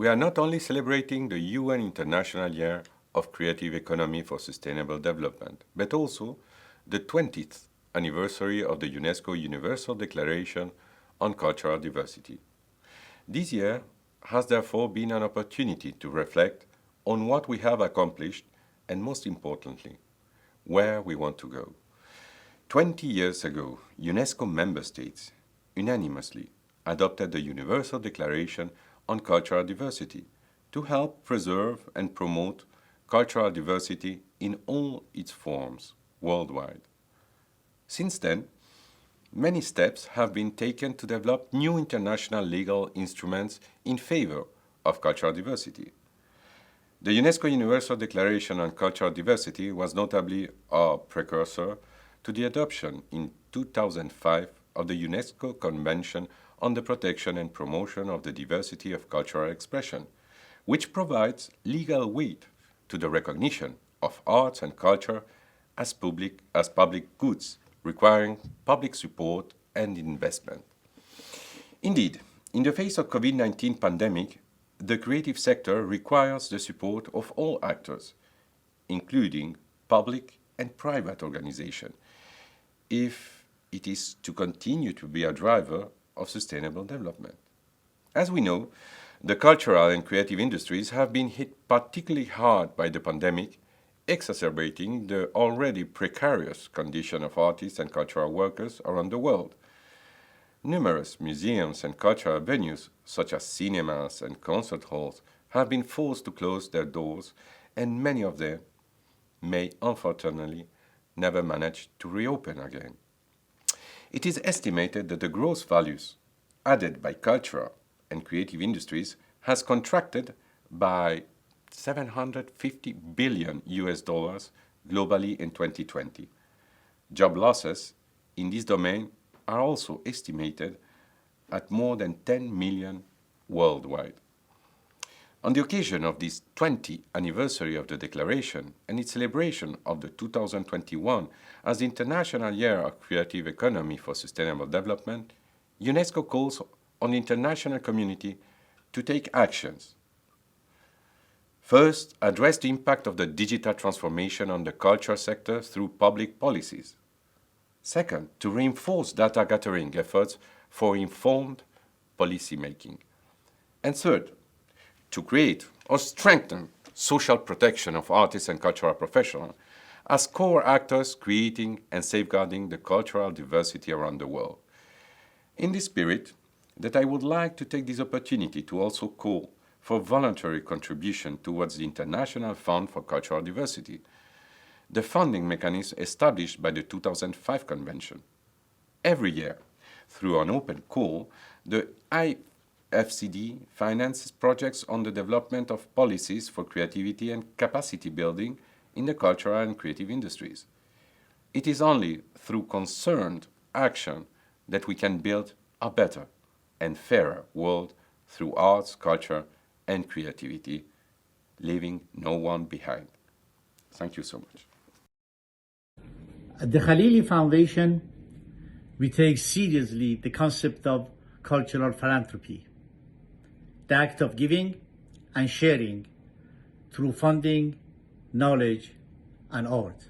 we are not only celebrating the UN International Year of Creative Economy for Sustainable Development, but also the 20th anniversary of the UNESCO Universal Declaration on Cultural Diversity. This year has therefore been an opportunity to reflect on what we have accomplished and, most importantly, where we want to go. 20 years ago, UNESCO member states unanimously adopted the Universal Declaration on Cultural Diversity to help preserve and promote cultural diversity in all its forms worldwide. Since then, many steps have been taken to develop new international legal instruments in favor of cultural diversity. The UNESCO Universal Declaration on Cultural Diversity was notably a precursor to the adoption in 2005 of the UNESCO Convention on the Protection and Promotion of the Diversity of Cultural Expression, which provides legal weight to the recognition of arts and culture as public goods, requiring public support and investment. Indeed, in the face of COVID-19 pandemic, the creative sector requires the support of all actors, including public and private organizations, if it is to continue to be a driver of sustainable development. As we know, the cultural and creative industries have been hit particularly hard by the pandemic, exacerbating the already precarious condition of artists and cultural workers around the world. Numerous museums and cultural venues, such as cinemas and concert halls, have been forced to close their doors, and many of them may unfortunately never manage to reopen again. It is estimated that the gross values added by cultural and creative industries has contracted by $750 billion globally in 2020. Job losses in this domain are also estimated at more than 10 million worldwide. On the occasion of this 20th anniversary of the Declaration and its celebration of the 2021 as the International Year of Creative Economy for Sustainable Development, UNESCO calls on the international community to take actions. First, address the impact of the digital transformation on the culture sector through public policies. Second, to reinforce data gathering efforts for informed policymaking. And third, to create or strengthen social protection of artists and cultural professionals as core actors creating and safeguarding the cultural diversity around the world. In this spirit, that I would like to take this opportunity to also call for voluntary contribution towards the International Fund for Cultural Diversity, the funding mechanism established by the 2005 Convention. Every year, through an open call, the IFCD finances projects on the development of policies for creativity and capacity building in the cultural and creative industries. It is only through concerned action that we can build a better and fairer world through arts, culture, and creativity, leaving no one behind. Thank you so much. At the Khalili Foundation, we take seriously the concept of cultural philanthropy, the act of giving and sharing through funding, knowledge, and art.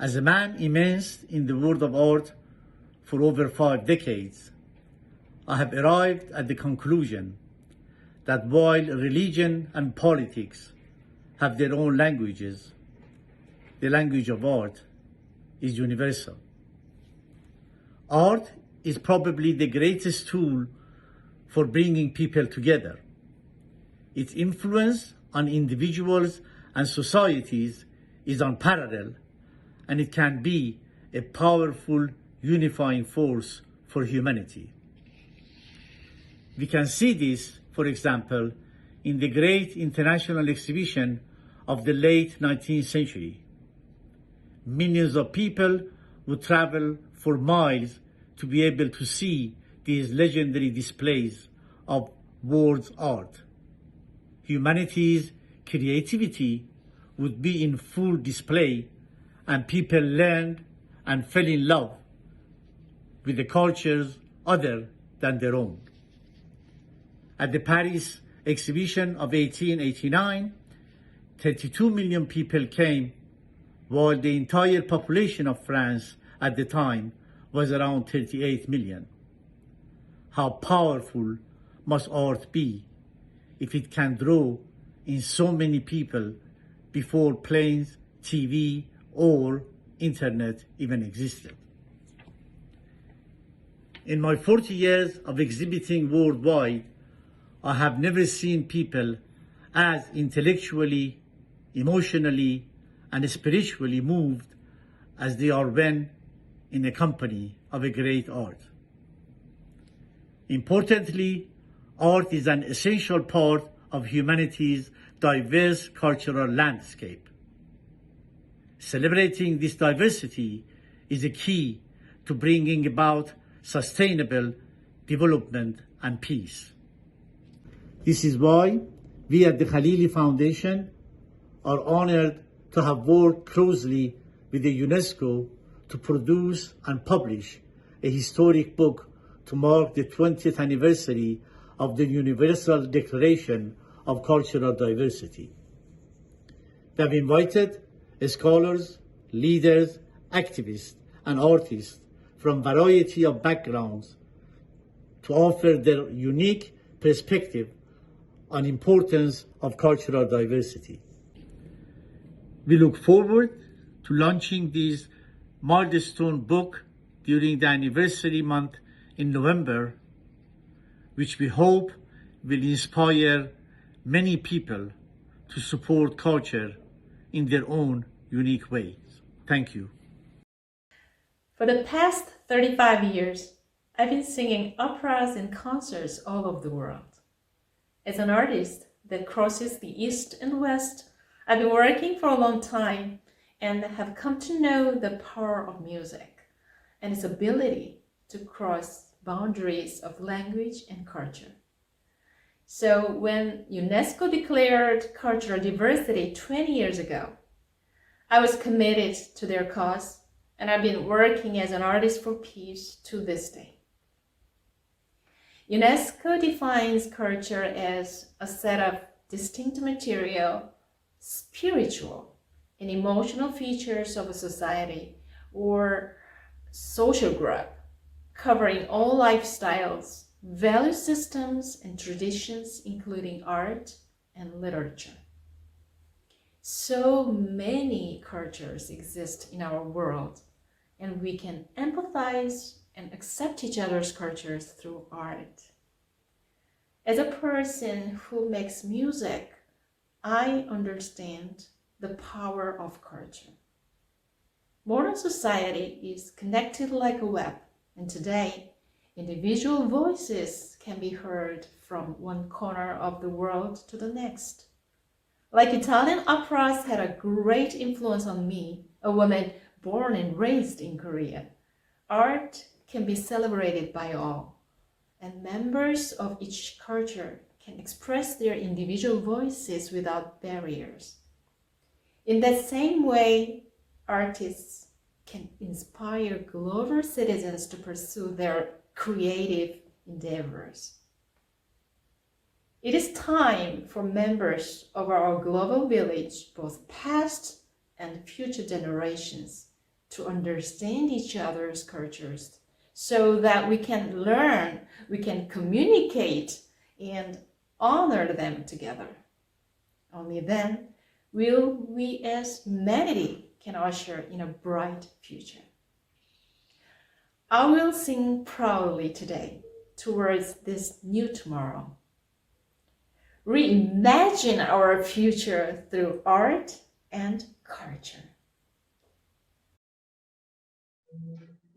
As a man immersed in the world of art for over 5 decades, I have arrived at the conclusion that while religion and politics have their own languages, the language of art is universal. Art is probably the greatest tool for bringing people together. Its influence on individuals and societies is unparalleled, and it can be a powerful unifying force for humanity. We can see this, for example, in the great international exhibition of the late 19th century. Millions of people would travel for miles to be able to see these legendary displays of world art. Humanity's creativity would be in full display, and people learned and fell in love with the cultures other than their own. At the Paris exhibition of 1889, 32 million people came, while the entire population of France at the time was around 38 million. How powerful must art be if it can draw in so many people before planes, TV, or internet even existed? In my 40 years of exhibiting worldwide, I have never seen people as intellectually, emotionally, and spiritually moved as they are when in a company of a great art. Importantly, art is an essential part of humanity's diverse cultural landscape. Celebrating this diversity is a key to bringing about sustainable development and peace. This is why we at the Khalili Foundation are honored to have worked closely with the UNESCO to produce and publish a historic book to mark the 20th anniversary of the Universal Declaration of Cultural Diversity. We have invited scholars, leaders, activists, and artists from a variety of backgrounds to offer their unique perspective on the importance of cultural diversity. We look forward to launching this milestone book during the anniversary month in November, which we hope will inspire many people to support culture in their own unique ways. Thank you. For the past 35 years, I've been singing operas and concerts all over the world. As an artist that crosses the East and West, I've been working for a long time and have come to know the power of music and its ability to cross boundaries of language and culture. So when UNESCO declared cultural diversity 20 years ago, I was committed to their cause, and I've been working as an artist for peace to this day. UNESCO defines culture as a set of distinct material, spiritual, and emotional features of a society or social group, covering all lifestyles, value systems, and traditions, including art and literature. So many cultures exist in our world, and we can empathize and accept each other's cultures through art. As a person who makes music, I understand the power of culture. Modern society is connected like a web, and today, individual voices can be heard from one corner of the world to the next. Like Italian operas had a great influence on me, a woman born and raised in Korea, art can be celebrated by all, and members of each culture can express their individual voices without barriers. In that same way, artists can inspire global citizens to pursue their creative endeavors. It is time for members of our global village, both past and future generations, to understand each other's cultures so that we can learn, we can communicate, and honor them together. Only then will we as humanity can usher in a bright future. I will sing proudly today towards this new tomorrow. Reimagine our future through art and culture.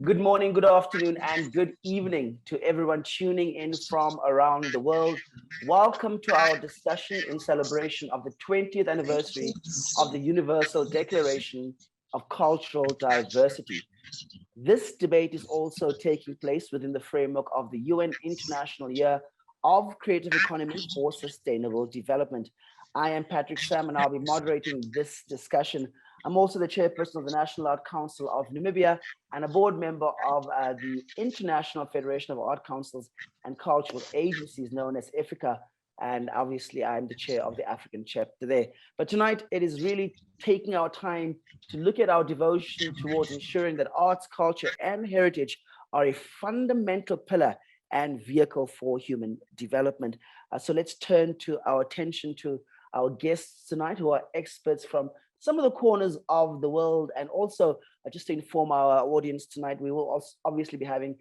Good morning, good afternoon, and good evening to everyone tuning in from around the world. Welcome to our discussion in celebration of the 20th anniversary of the Universal Declaration of Cultural Diversity. This debate is also taking place within the framework of the UN International Year of Creative Economy for Sustainable Development. I am Patrick Sam, and I'll be moderating this discussion. I'm also the chairperson of the National Art Council of Namibia and a board member of the International Federation of Art Councils and Cultural Agencies, known as IFICA. And obviously, I'm the chair of the African chapter there. But tonight, it is really taking our time to look at our devotion towards ensuring that arts, culture, and heritage are a fundamental pillar and vehicle for human development. So let's turn to our attention to our guests tonight, who are experts from some of the corners of the world. And also, just to inform our audience tonight, we will also obviously be having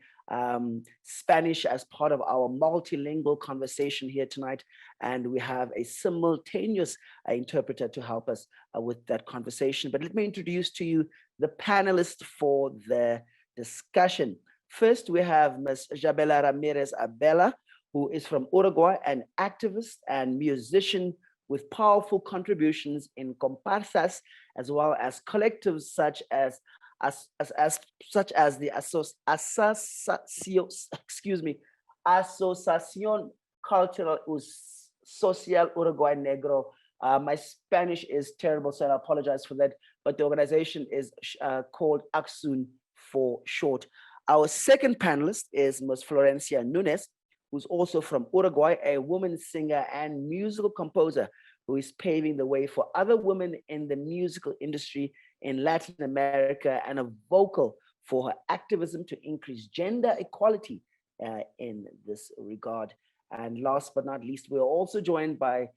Spanish as part of our multilingual conversation here tonight. And we have a simultaneous interpreter to help us with that conversation. But let me introduce to you the panelists for the discussion. First, we have Ms. Isabella Ramirez Abella, who is from Uruguay, an activist and musician with powerful contributions in comparsas, as well as collectives such as the Asociación Cultural Social Uruguay Negro. My Spanish is terrible, so I apologize for that, but the organization is called ACSUN for short. Our second panelist is Ms. Florencia Nunes, who's also from Uruguay, a woman singer and musical composer who is paving the way for other women in the musical industry in Latin America, and a vocal for her activism to increase gender equality in this regard. And last but not least, we're also joined by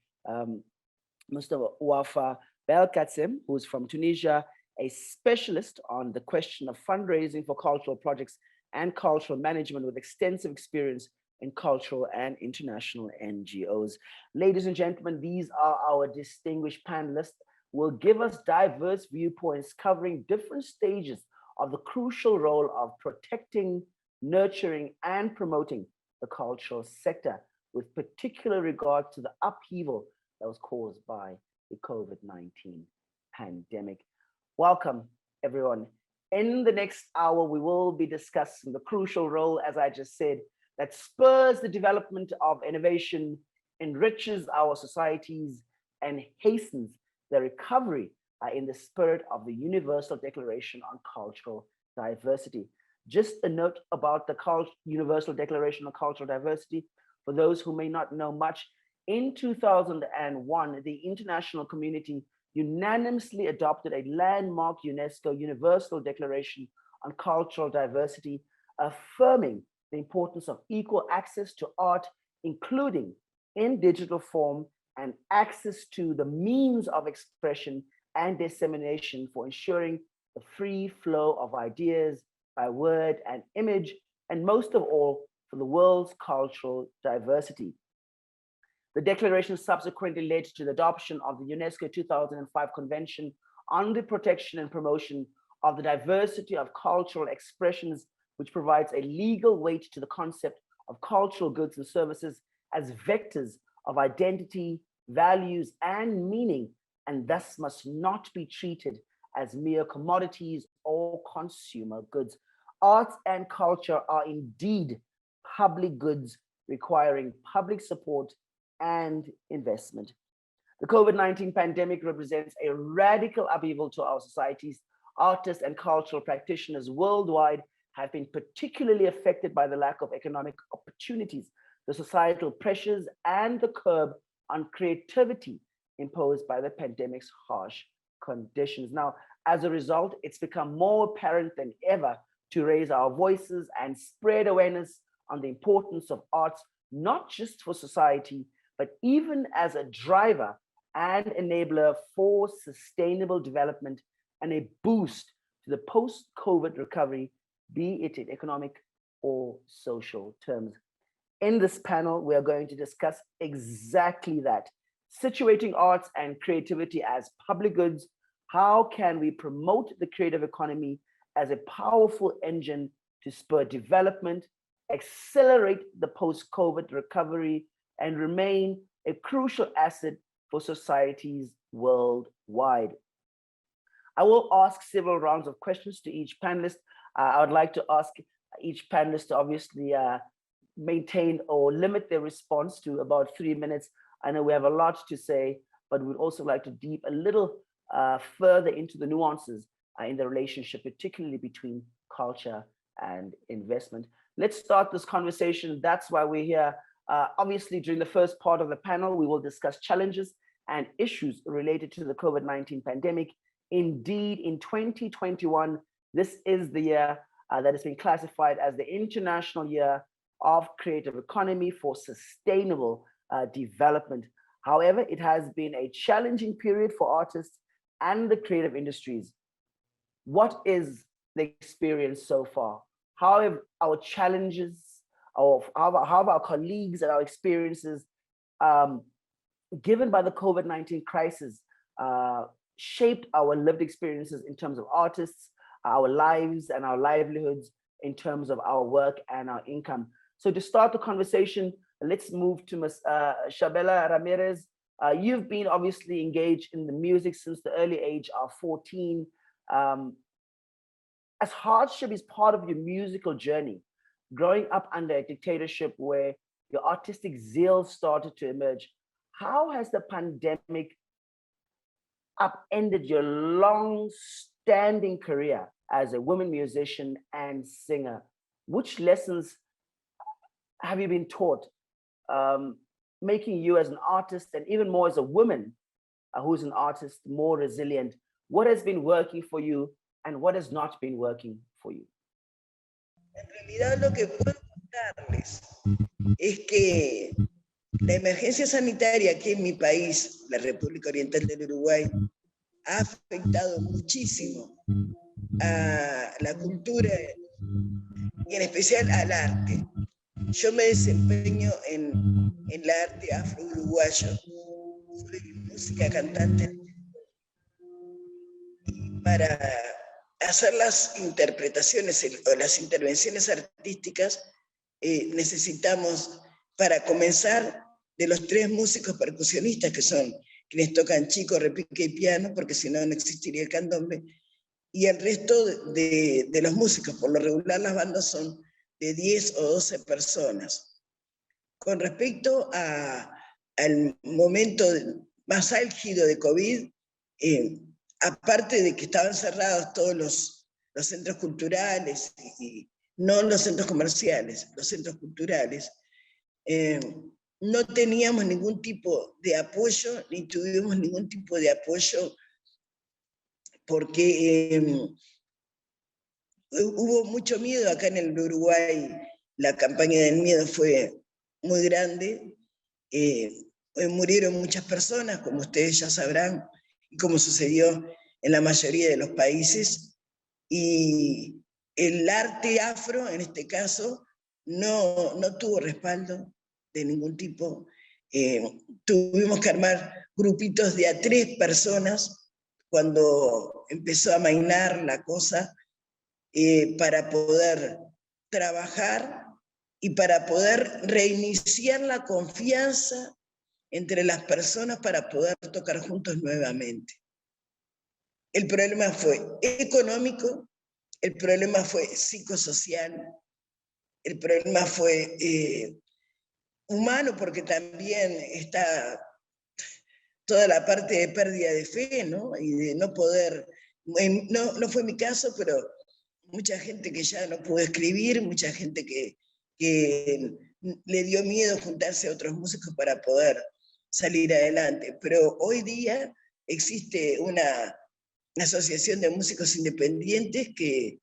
Mr. Wafa Belkacem, who's from Tunisia, a specialist on the question of fundraising for cultural projects and cultural management with extensive experience in cultural and international NGOs. Ladies and gentlemen, these are our distinguished panelists who will give us diverse viewpoints covering different stages of the crucial role of protecting, nurturing, and promoting the cultural sector, with particular regard to the upheaval that was caused by the COVID-19 pandemic. Welcome, everyone. In the next hour, we will be discussing the crucial role, as I just said, that spurs the development of innovation, enriches our societies, and hastens the recovery in the spirit of the Universal Declaration on Cultural Diversity. Just a note about the Universal Declaration on Cultural Diversity, for those who may not know much, in 2001, the international community unanimously adopted a landmark UNESCO Universal Declaration on Cultural Diversity, affirming the importance of equal access to art, including in digital form, and access to the means of expression and dissemination for ensuring the free flow of ideas by word and image, and most of all, for the world's cultural diversity. The declaration subsequently led to the adoption of the UNESCO 2005 Convention on the Protection and Promotion of the Diversity of Cultural Expressions, which provides a legal weight to the concept of cultural goods and services as vectors of identity, values, and meaning, and thus must not be treated as mere commodities or consumer goods. Arts and culture are indeed public goods requiring public support and investment. The COVID-19 pandemic represents a radical upheaval to our societies. Artists and cultural practitioners worldwide have been particularly affected by the lack of economic opportunities, the societal pressures, and the curb on creativity imposed by the pandemic's harsh conditions. Now, as a result, it's become more apparent than ever to raise our voices and spread awareness on the importance of arts, not just for society, but even as a driver and enabler for sustainable development and a boost to the post-COVID recovery, be it in economic or social terms. In this panel, we are going to discuss exactly that. Situating arts and creativity as public goods, how can we promote the creative economy as a powerful engine to spur development, accelerate the post-COVID recovery, and remain a crucial asset for societies worldwide. I will ask several rounds of questions to each panelist. I would like to ask each panelist to obviously maintain or limit their response to about 3 minutes. I know we have a lot to say, but we'd also like to deep a little further into the nuances in the relationship, particularly between culture and investment. Let's start this conversation. That's why we're here. Obviously, during the first part of the panel, we will discuss challenges and issues related to the COVID-19 pandemic. Indeed, in 2021, this is the year that has been classified as the International Year of Creative Economy for Sustainable Development. However, it has been a challenging period for artists and the creative industries. What is the experience so far? How have our challenges, how have our colleagues and our experiences given by the COVID-19 crisis shaped our lived experiences in terms of artists, our lives and our livelihoods, in terms of our work and our income? So to start the conversation, let's move to Ms. Shabela Ramirez. You've been obviously engaged in the music since the early age of 14. As hardship is part of your musical journey, growing up under a dictatorship where your artistic zeal started to emerge, how has the pandemic upended your long-standing career as a woman musician and singer? Which lessons have you been taught, making you as an artist and even more as a woman who's an artist more resilient? What has been working for you and what has not been working for you? En realidad lo que puedo contarles es que la emergencia sanitaria aquí en mi país, la República Oriental del Uruguay, ha afectado muchísimo a la cultura y en especial al arte. Yo me desempeño en el arte afro-uruguayo, soy música cantante. Para hacer las interpretaciones o las intervenciones artísticas necesitamos, para comenzar, de los 3 músicos percusionistas que son quienes tocan chico, repique y piano, porque si no, no existiría el candombe, y el resto de los músicos. Por lo regular las bandas son de 10 o 12 personas. Con respecto al momento más álgido de COVID, aparte de que estaban cerrados todos los centros culturales, y no los centros comerciales, los centros culturales, no teníamos ningún tipo de apoyo, ni tuvimos ningún tipo de apoyo, porque hubo mucho miedo acá en el Uruguay. La campaña del miedo fue muy grande, murieron muchas personas, como ustedes ya sabrán, y como sucedió en la mayoría de los países, y el arte afro, en este caso, no tuvo respaldo de ningún tipo. Tuvimos que armar grupitos de a 3 personas cuando empezó a amainar la cosa, para poder trabajar y para poder reiniciar la confianza entre las personas para poder tocar juntos nuevamente. El problema fue económico, el problema fue psicosocial, el problema fue humano, porque también está toda la parte de pérdida de fe, ¿no? Y de no poder, no fue mi caso, pero mucha gente que ya no pudo escribir, mucha gente que le dio miedo juntarse a otros músicos para poder salir adelante. Pero hoy día existe una asociación de músicos independientes que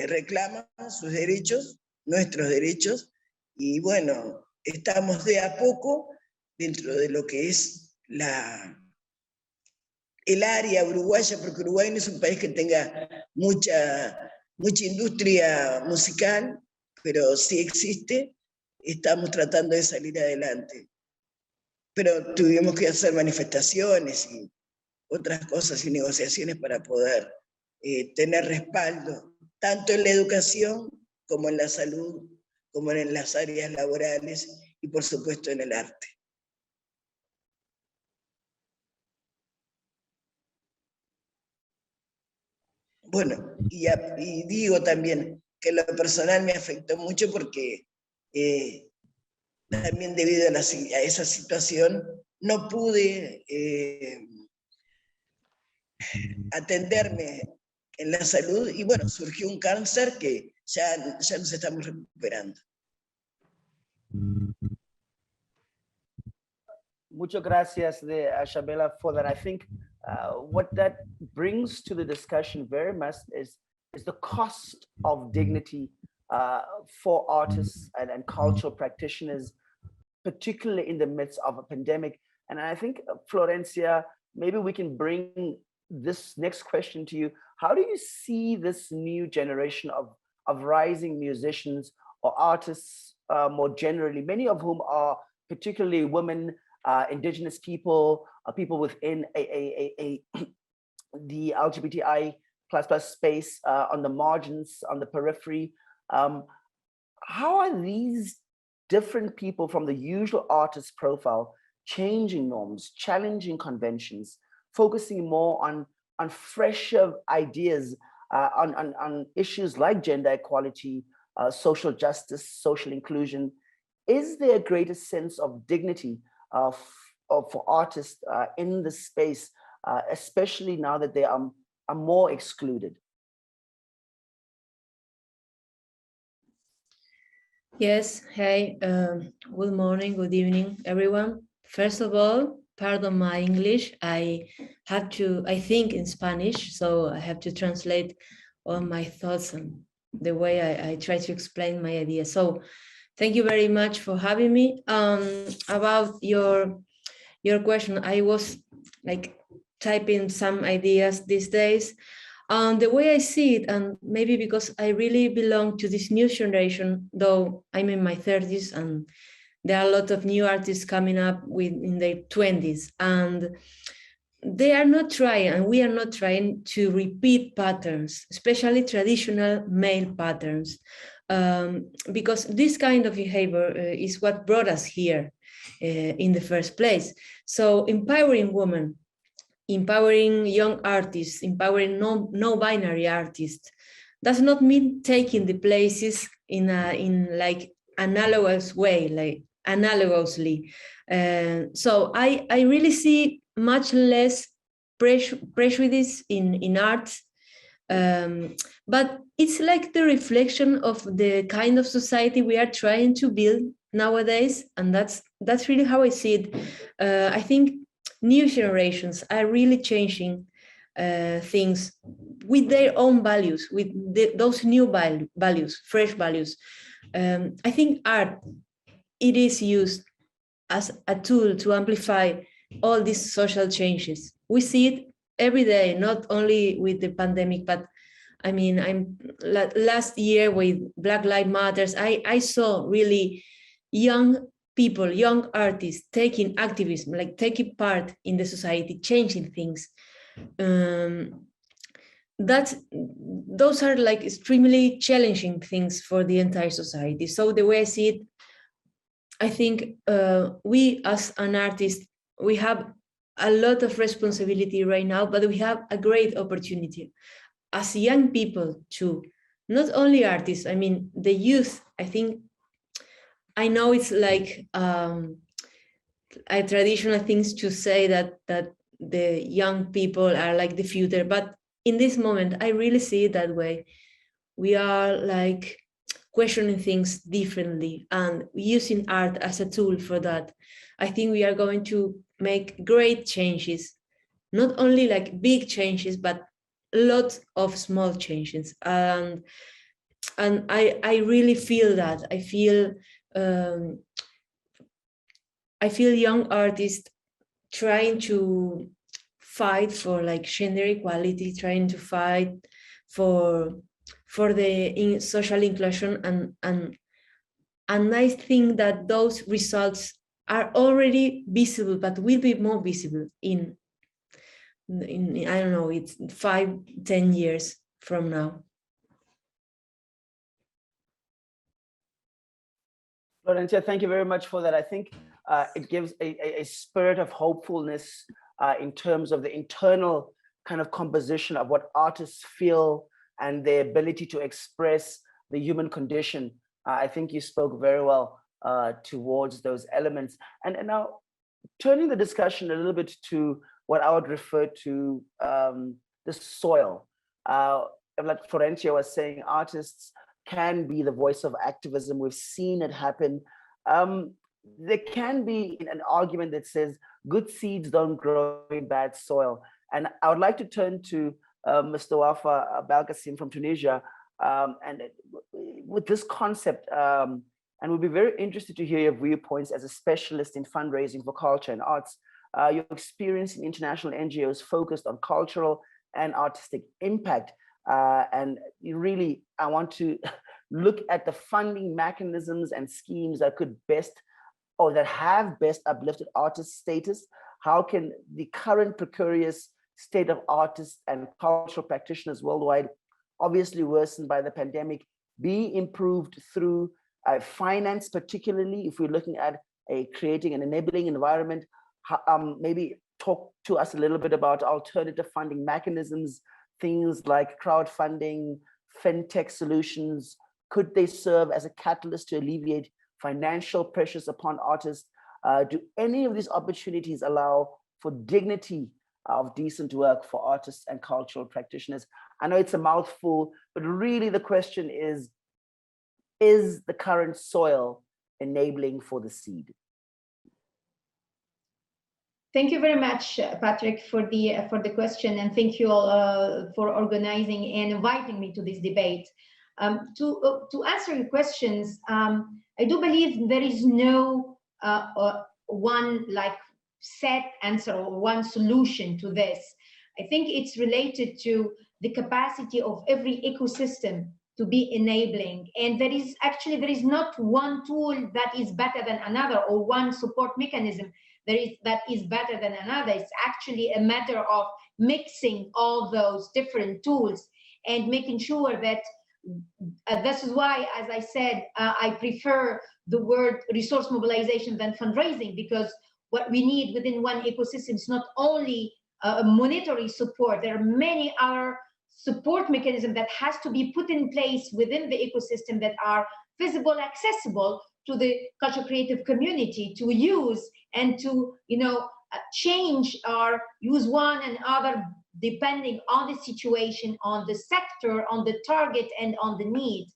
reclaman sus derechos, nuestros derechos, y bueno, estamos de a poco dentro de lo que es el área uruguaya, porque Uruguay no es un país que tenga mucha industria musical, pero sí existe. Estamos tratando de salir adelante. Pero tuvimos que hacer manifestaciones y otras cosas y negociaciones para poder tener respaldo, tanto en la educación como en la salud, como en las áreas laborales y por supuesto en el arte. Bueno, y digo también que lo personal me afectó mucho porque también debido a esa situación no pude atenderme en la salud y bueno, surgió un cáncer que ya nos estamos recuperando. Muchas gracias, Shabela, for that. I think what that brings to the discussion very much is the cost of dignity for artists and cultural practitioners, particularly in the midst of a pandemic. And I think, Florencia, maybe we can bring this next question to you. How do you see this new generation of rising musicians or artists more generally, many of whom are particularly women, indigenous people, people within the LGBTI plus space, on the margins, on the periphery? How are these different people from the usual artist profile changing norms, challenging conventions, focusing more on fresher ideas, on issues like gender equality, social justice, social inclusion? Is there a greater sense of dignity for artists in this space, especially now that they are more excluded? Yes, hey, good morning, good evening, everyone. First of all, pardon my English. I think in Spanish, so I have to translate all my thoughts and the way I try to explain my idea. So thank you very much for having me. About your question, I was like typing some ideas these days. The way I see it, and maybe because I really belong to this new generation, though I'm in my 30s and there are a lot of new artists coming up in their 20s, and they are not trying, and we are not trying to repeat patterns, especially traditional male patterns, because this kind of behavior is what brought us here in the first place. So empowering women, empowering young artists, empowering no-binary artists does not mean taking the places in like analogous way, like analogously. So I really see much less prejudice in art, but it's like the reflection of the kind of society we are trying to build nowadays, and that's really how I see it. I think new generations are really changing things with their own values, with those new values, fresh values. I think art, it is used as a tool to amplify all these social changes. We see it every day, not only with the pandemic, but I mean, last year with Black Lives Matters, I saw really young people, young artists taking activism, like taking part in the society, changing things. Those are like extremely challenging things for the entire society. So the way I see it, I think we as an artist, we have a lot of responsibility right now, but we have a great opportunity as young people too, not only artists, I mean, the youth. I know it's like a traditional things to say that the young people are like the future, but in this moment, I really see it that way. We are like questioning things differently and using art as a tool for that. I think we are going to make great changes, not only like big changes, but a lot of small changes. And I really feel that. I feel young artists trying to fight for like gender equality, trying to fight for the social inclusion, and I think that those results are already visible, but will be more visible in I don't know, it's 5-10 years from now. Florencia, thank you very much for that. I think it gives a spirit of hopefulness in terms of the internal kind of composition of what artists feel and their ability to express the human condition. I think you spoke very well towards those elements. And now turning the discussion a little bit to what I would refer to the soil. Like Florentia was saying, artists can be the voice of activism. We've seen it happen. There can be an argument that says good seeds don't grow in bad soil. And I would like to turn to Mr. Wafa Belkacem from Tunisia, and with this concept, and we'll be very interested to hear your viewpoints as a specialist in fundraising for culture and arts. Your experience in international NGOs focused on cultural and artistic impact. And really, I want to look at the funding mechanisms and schemes that could best, or that have best uplifted artist status. How can the current precarious state of artists and cultural practitioners worldwide, obviously worsened by the pandemic, be improved through finance, particularly if we're looking at creating an enabling environment? Maybe talk to us a little bit about alternative funding mechanisms, things like crowdfunding, fintech solutions. Could they serve as a catalyst to alleviate financial pressures upon artists? Do any of these opportunities allow for dignity of decent work for artists and cultural practitioners? I know it's a mouthful, but really the question is the current soil enabling for the seed? Thank you very much, Patrick, for the question, and thank you all for organizing and inviting me to this debate. To answer your questions, I do believe there is no one like set answer or one solution to this. I think it's related to the capacity of every ecosystem to be enabling, and there is not one tool that is better than another, or one support mechanism that is better than another. It's actually a matter of mixing all those different tools and making sure that this is why, as I said, I prefer the word resource mobilization than fundraising, because what we need within one ecosystem is not only monetary support. There are many other support mechanisms that has to be put in place within the ecosystem that are visible, accessible to the cultural creative community to use and to change or use one and other depending on the situation, on the sector, on the target, and on the need.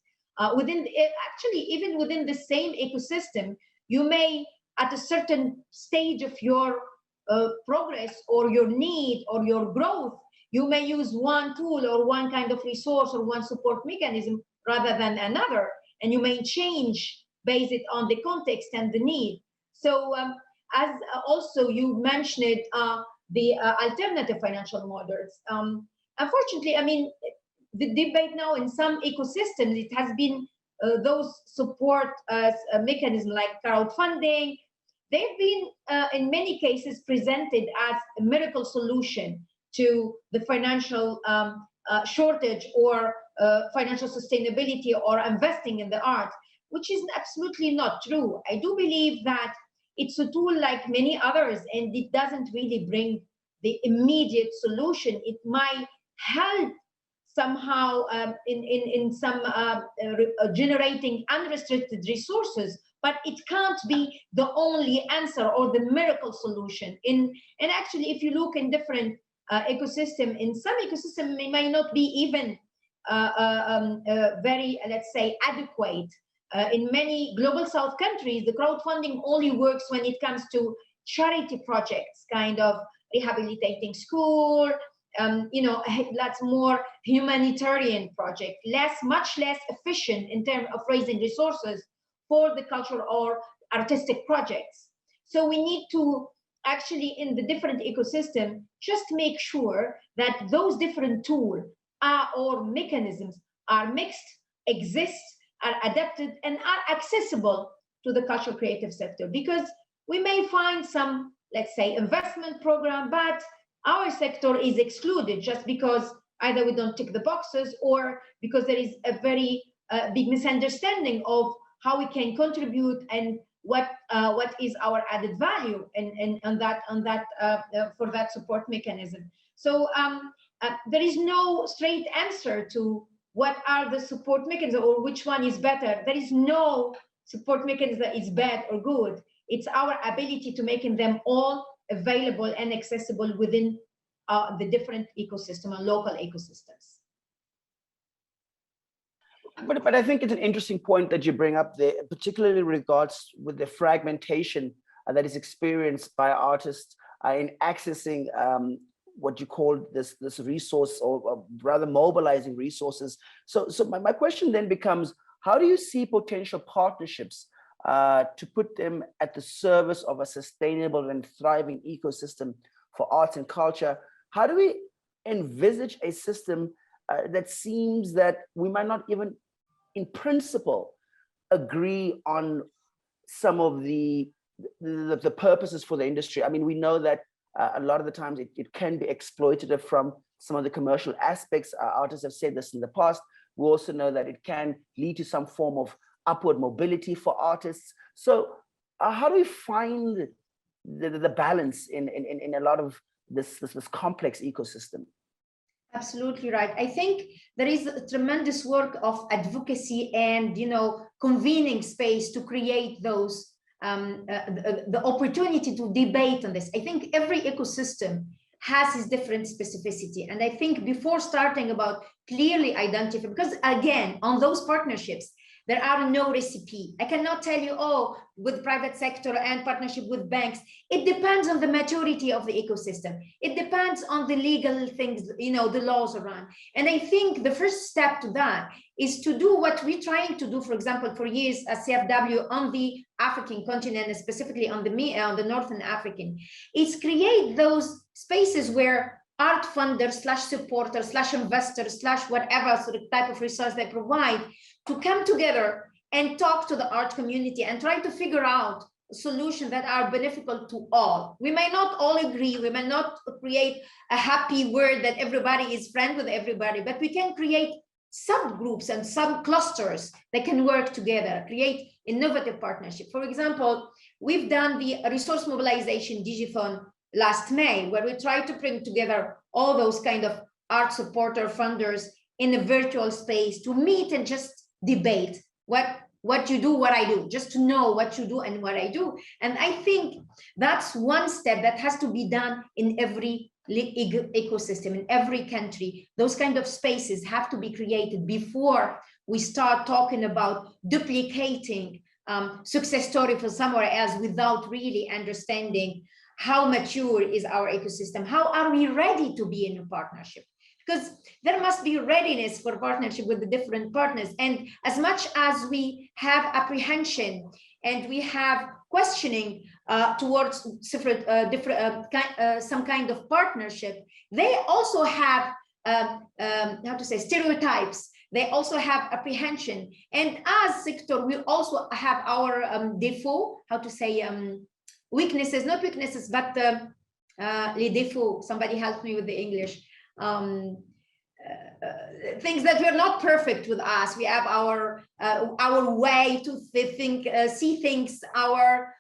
Even within the same ecosystem, you may, at a certain stage of your progress or your need or your growth, you may use one tool or one kind of resource or one support mechanism rather than another, and you may change based on the context and the need. So as also you mentioned the alternative financial models. Unfortunately, I mean, the debate now in some ecosystems, it has been those support mechanisms like crowdfunding. They've been in many cases presented as a miracle solution to the financial shortage or financial sustainability or investing in the arts, which is absolutely not true. I do believe that it's a tool like many others, and it doesn't really bring the immediate solution. It might help somehow in some generating unrestricted resources, but it can't be the only answer or the miracle solution. And actually, if you look in different ecosystem, in some ecosystem, it may not be even very, let's say, adequate. In many global south countries, the crowdfunding only works when it comes to charity projects, kind of rehabilitating school, lots more humanitarian project, much less efficient in terms of raising resources for the cultural or artistic projects. So we need to actually, in the different ecosystem, just make sure that those different tools or mechanisms are mixed, exist, are adapted, and are accessible to the cultural creative sector. Because we may find some, let's say, investment program, but our sector is excluded just because either we don't tick the boxes or because there is a very big misunderstanding of how we can contribute and what is our added value and for that support mechanism. So there is no straight answer to what are the support mechanisms or which one is better. There is no support mechanism that is bad or good. It's our ability to make them all available and accessible within the different ecosystem and local ecosystems. But I think it's an interesting point that you bring up there, particularly regards with the fragmentation that is experienced by artists in accessing what you call this resource, or rather mobilizing resources. So my question then becomes, how do you see potential partnerships to put them at the service of a sustainable and thriving ecosystem for arts and culture? How do we envisage a system that seems that we might not even in principle agree on some of the purposes for the industry? I mean, we know that a lot of the times it can be exploitative from some of the commercial aspects. Artists have said this in the past. We also know that it can lead to some form of upward mobility for artists. So how do we find the balance in a lot of this complex ecosystem? Absolutely right. I think there is a tremendous work of advocacy and, convening space to create those the opportunity to debate on this. I think every ecosystem has its different specificity. And I think before starting about clearly identify, because again, on those partnerships, there are no recipe. I cannot tell you, with private sector and partnership with banks. It depends on the maturity of the ecosystem. It depends on the legal things, the laws around. And I think the first step to that is to do what we're trying to do, for example, for years as CFW on the African continent, and specifically on the Northern African, is create those spaces where art funders / supporters / investors / whatever sort of type of resource they provide to come together and talk to the art community and try to figure out solutions that are beneficial to all. We may not all agree, we may not create a happy world that everybody is friends with everybody, but we can create subgroups and sub-clusters that can work together, create innovative partnership. For example, we've done the resource mobilization Digifone last May, where we tried to bring together all those kind of art supporter funders in a virtual space to meet and just debate what you do, what I do, just to know what you do and what I do. And I think that's one step that has to be done in every ecosystem, in every country. Those kind of spaces have to be created before we start talking about duplicating success story for somewhere else without really understanding how mature is our ecosystem, how are we ready to be in a partnership. Because there must be readiness for partnership with the different partners. And as much as we have apprehension and we have questioning towards some kind of partnership, they also have, stereotypes. They also have apprehension. And as sector, we also have our weaknesses, not weaknesses, but les défauts. Somebody help me with the English. Things that we're not perfect with us. We have our way to think, see things, our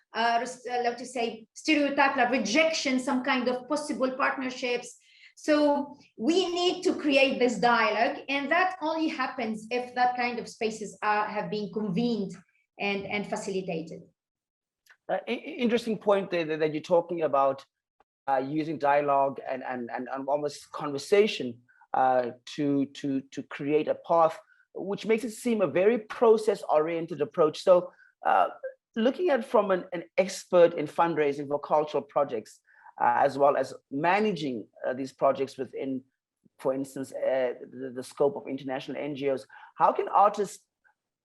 stereotype, like rejection, some kind of possible partnerships. So we need to create this dialogue, and that only happens if that kind of spaces have been convened and facilitated. Interesting point there that you're talking about using dialogue and almost conversation to create a path, which makes it seem a very process-oriented approach. So looking at from an expert in fundraising for cultural projects, as well as managing these projects within, for instance, the scope of international NGOs, how can artists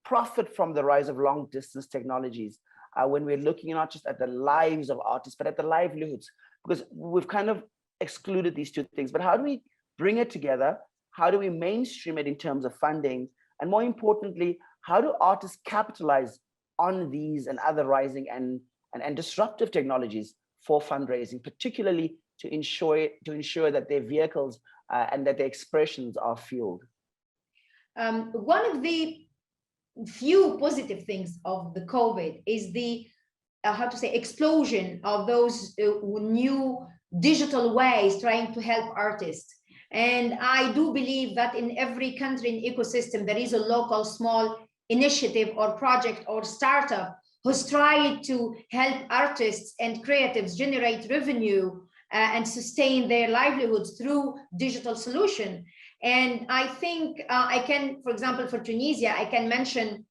profit from the rise of long-distance technologies when we're looking not just at the lives of artists, but at the livelihoods? Because we've kind of excluded these two things, but how do we bring it together? How do we mainstream it in terms of funding? And more importantly, how do artists capitalize on these and other rising and disruptive technologies for fundraising, particularly to ensure that their vehicles and that their expressions are fueled? One of the few positive things of the COVID is the explosion of those new digital ways trying to help artists. And I do believe that in every country and ecosystem, there is a local small initiative or project or startup who's tried to help artists and creatives generate revenue and sustain their livelihoods through digital solution. And I think I can, for example, for Tunisia, I can mention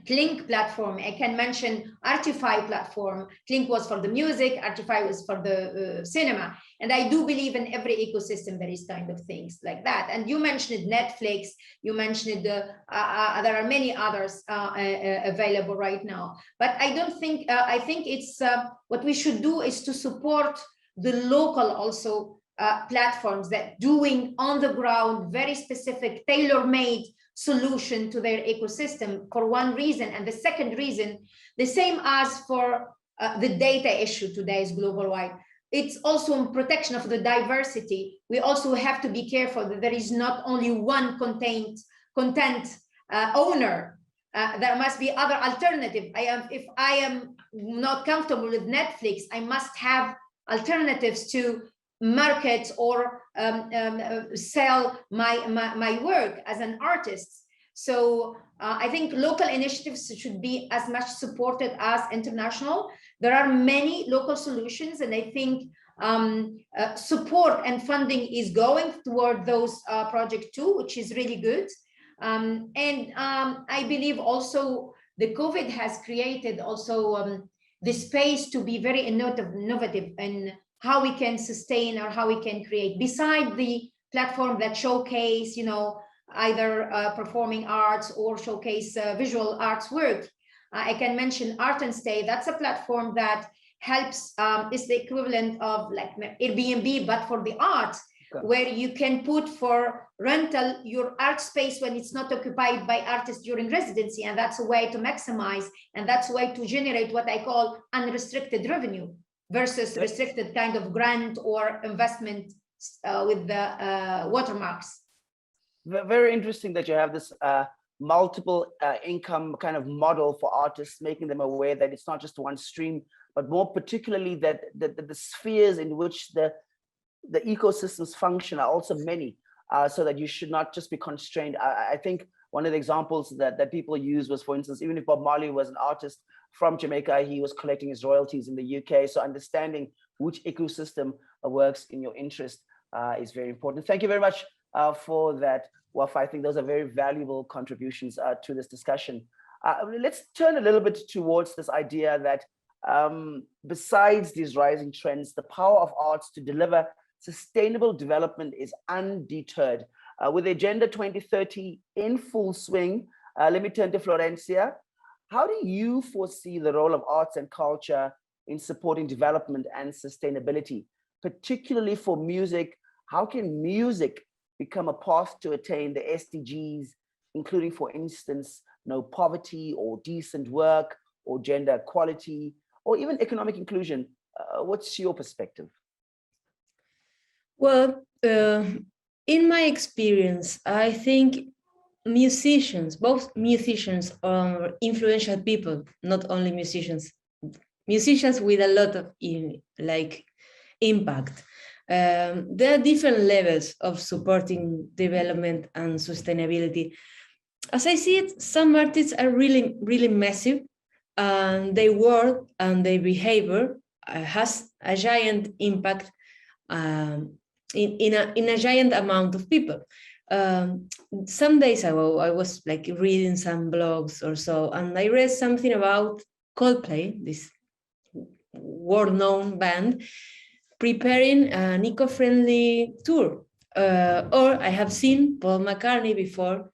Clink platform, I can mention Artify platform. Clink was for the music, Artify was for the cinema. And I do believe in every ecosystem there is kind of things like that. And you mentioned Netflix, you mentioned there are many others available right now. But I don't think, I think it's what we should do is to support the local also platforms that doing on the ground, very specific, tailor-made solution to their ecosystem for one reason. And the second reason, the same as for the data issue today is global wide. It's also in protection of the diversity. We also have to be careful that there is not only one content owner. There must be other alternative. If I am not comfortable with Netflix, I must have alternatives to market or sell my work as an artist. So I think local initiatives should be as much supported as international. There are many local solutions, and I think support and funding is going toward those projects too, which is really good. I believe also the COVID has created also the space to be very innovative and how we can sustain or how we can create, beside the platform that showcase, you know, either performing arts or showcase visual arts work. I can mention Art and Stay. That's a platform that helps, is the equivalent of like Airbnb, but for the arts, where you can put for rental your art space when it's not occupied by artists during residency. And that's a way to maximize, and that's a way to generate what I call unrestricted revenue versus restricted kind of grant or investment with the watermarks. Very interesting that you have this multiple income kind of model for artists, making them aware that it's not just one stream, but more particularly that the spheres in which the ecosystems function are also many, so that you should not just be constrained. I think one of the examples that people use was, for instance, even if Bob Marley was an artist from Jamaica, he was collecting his royalties in the UK. So understanding which ecosystem works in your interest is very important. Thank you very much for that, Wafa. I think those are very valuable contributions to this discussion. Let's turn a little bit towards this idea that besides these rising trends, the power of arts to deliver sustainable development is undeterred. With Agenda 2030 in full swing, let me turn to Florencia. How do you foresee the role of arts and culture in supporting development and sustainability, particularly for music? How can music become a path to attain the SDGs, including, for instance, no poverty or decent work or gender equality or even economic inclusion? What's your perspective? Well, in my experience, I think musicians, both musicians are influential people, not only musicians with a lot of impact. There are different levels of supporting development and sustainability. As I see it, some artists are really, really massive, and their work and their behavior has a giant impact in a giant amount of people. Some days ago, I was like reading some blogs or so, and I read something about Coldplay, this world-known band, preparing an eco-friendly tour. Or I have seen Paul McCartney before